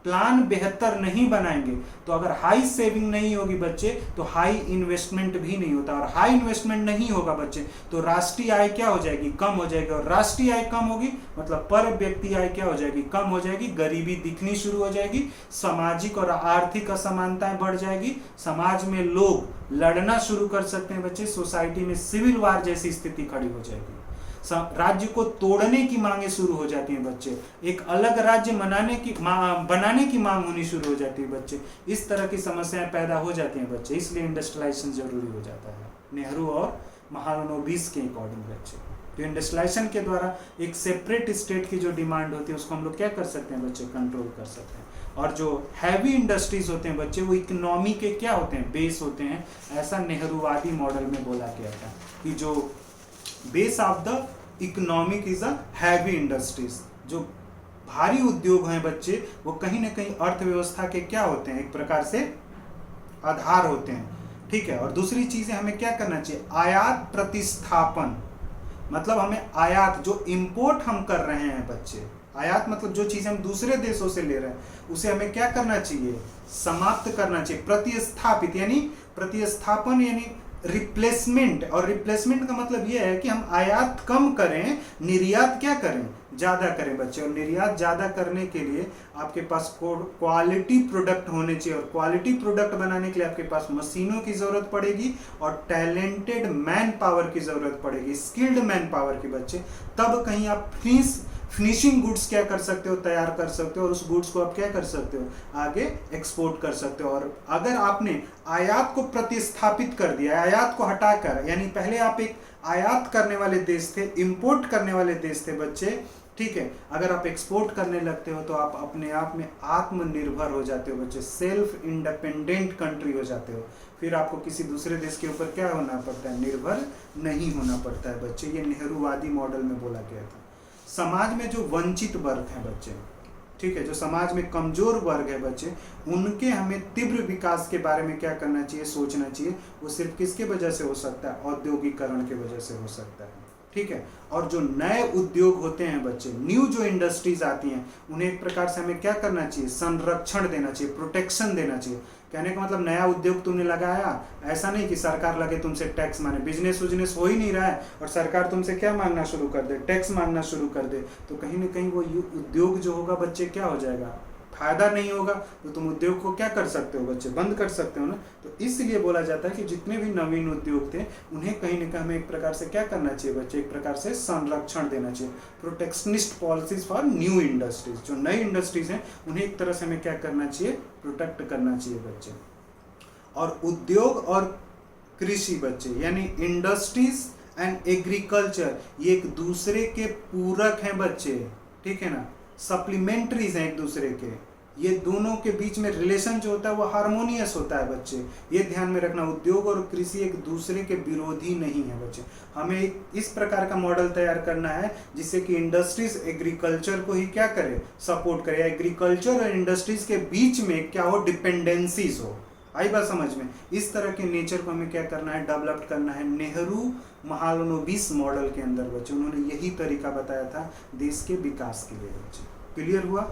प्लान बेहतर नहीं बनाएंगे, तो अगर हाई सेविंग नहीं होगी बच्चे, तो हाई इन्वेस्टमेंट भी नहीं होता। और हाई इन्वेस्टमेंट नहीं होगा बच्चे, तो राष्ट्रीय आय क्या हो जाएगी, कम हो जाएगी। और राष्ट्रीय आय कम होगी मतलब पर व्यक्ति आय क्या हो जाएगी, कम हो जाएगी। गरीबी दिखनी शुरू हो जाएगी, सामाजिक और आर्थिक असमानताएं बढ़ जाएगी, समाज में लोग लड़ना शुरू कर सकते हैं बच्चे, सोसाइटी में सिविल वार जैसी स्थिति खड़ी हो जाएगी, राज्य को तोड़ने की मांगे शुरू हो जाती हैं बच्चे, एक अलग राज्य बनाने की मांग होनी शुरू हो जाती है बच्चे। इस तरह की समस्याएं पैदा हो जाती हैं बच्चे, इसलिए इंडस्ट्रियलाइजेशन जरूरी हो जाता है नेहरू और महालनोबिस के अकॉर्डिंग बच्चे। तो इंडस्ट्रियलाइजेशन के द्वारा एक सेपरेट स्टेट की जो डिमांड होती है उसको हम लोग क्या कर सकते हैं बच्चे, कंट्रोल कर सकते हैं। और जो हैवी इंडस्ट्रीज होते हैं बच्चे, वो इकोनॉमी के क्या होते हैं, बेस होते हैं। ऐसा नेहरूवादी मॉडल में बोला गया था कि जो base of the economic is a heavy industries, जो भारी उद्योग हैं बच्चे, वो कहीं ना कहीं अर्थव्यवस्था के क्या होते हैं, एक प्रकार से आधार होते हैं। ठीक है, और दूसरी चीज है हमें क्या करना चाहिए, आयात प्रतिस्थापन, मतलब हमें आयात जो इंपोर्ट हम कर रहे हैं बच्चे, आयात मतलब जो चीज हम दूसरे देशों से ले रहे हैं उसे हमें क्या करना चाहिए, समाप्त करना चाहिए। प्रतिस्थापित यानी प्रतिस्थापन यानी रिप्लेसमेंट, और रिप्लेसमेंट का मतलब यह है कि हम आयात कम करें, निर्यात क्या करें, ज्यादा करें बच्चे। और निर्यात ज्यादा करने के लिए आपके पास क्वालिटी प्रोडक्ट होने चाहिए, और क्वालिटी प्रोडक्ट बनाने के लिए आपके पास मशीनों की जरूरत पड़ेगी और टैलेंटेड मैन पावर की जरूरत पड़ेगी, स्किल्ड मैन पावर की बच्चे। तब कहीं आप फिनिशिंग गुड्स क्या कर सकते हो, तैयार कर सकते हो, और उस गुड्स को आप क्या कर सकते हो, आगे एक्सपोर्ट कर सकते हो। और अगर आपने आयात को प्रतिस्थापित कर दिया, आयात को हटाकर, यानी पहले आप एक आयात करने वाले देश थे, इंपोर्ट करने वाले देश थे बच्चे, ठीक है, अगर आप एक्सपोर्ट करने लगते हो तो आप अपने आप में आत्मनिर्भर हो जाते हो बच्चे, सेल्फ इंडिपेंडेंट कंट्री हो जाते हो। फिर आपको किसी दूसरे देश के ऊपर क्या होना पड़ता है, निर्भर नहीं होना पड़ता है बच्चे। ये नेहरूवादी मॉडल में बोला गया था। समाज में जो वंचित वर्ग हैं बच्चे, ठीक है, जो समाज में कमजोर वर्ग है बच्चे, उनके हमें तीव्र विकास के बारे में क्या करना चाहिए, सोचना चाहिए। वो सिर्फ किसके वजह से हो सकता है, औद्योगिकरण के वजह से हो सकता है। ठीक है, और जो नए उद्योग होते हैं बच्चे, न्यू जो इंडस्ट्रीज आती हैं, उन्हें एक प्रकार से हमें क्या करना चाहिए, संरक्षण देना चाहिए, प्रोटेक्शन देना चाहिए। कहने का मतलब नया उद्योग तुमने लगाया, ऐसा नहीं कि सरकार लगे तुमसे टैक्स माने, बिजनेस उजनेस हो ही नहीं रहा है और सरकार तुमसे क्या मांगना शुरू कर दे, टैक्स मांगना शुरू कर दे, तो कहीं ना कहीं वो उद्योग जो होगा बच्चे क्या हो जाएगा, फायदा नहीं होगा। तो तुम उद्योग को क्या कर सकते हो बच्चे, बंद कर सकते हो ना। तो इसलिए बोला जाता है कि जितने भी नवीन उद्योग थे उन्हें कहीं ना कहीं हमें एक प्रकार से क्या करना चाहिए बच्चे, एक प्रकार से संरक्षण देना चाहिए, protectionist policies for new industries. जो नई इंडस्ट्रीज हैं उन्हें एक तरह से हमें क्या करना चाहिए, प्रोटेक्ट करना चाहिए बच्चे। और उद्योग और कृषि बच्चे, यानी इंडस्ट्रीज एंड एग्रीकल्चर, ये एक दूसरे के पूरक हैं बच्चे, ठीक है ना, सप्लीमेंट्रीज हैं एक दूसरे के। ये दोनों के बीच में रिलेशन जो होता है वो हार्मोनियस होता है बच्चे, ये ध्यान में रखना। उद्योग और कृषि एक दूसरे के विरोधी नहीं है बच्चे। हमें इस प्रकार का मॉडल तैयार करना है जिससे कि इंडस्ट्रीज एग्रीकल्चर को ही क्या करे, सपोर्ट करे, एग्रीकल्चर और इंडस्ट्रीज के बीच में क्या हो, डिपेंडेंसीज हो। आई बात समझ में। इस तरह के नेचर को हमें क्या करना है, डेवलप करना है। नेहरू महालनोबिस मॉडल के अंदर बच्चे उन्होंने यही तरीका बताया था देश के विकास के लिए बच्चे। क्लियर हुआ?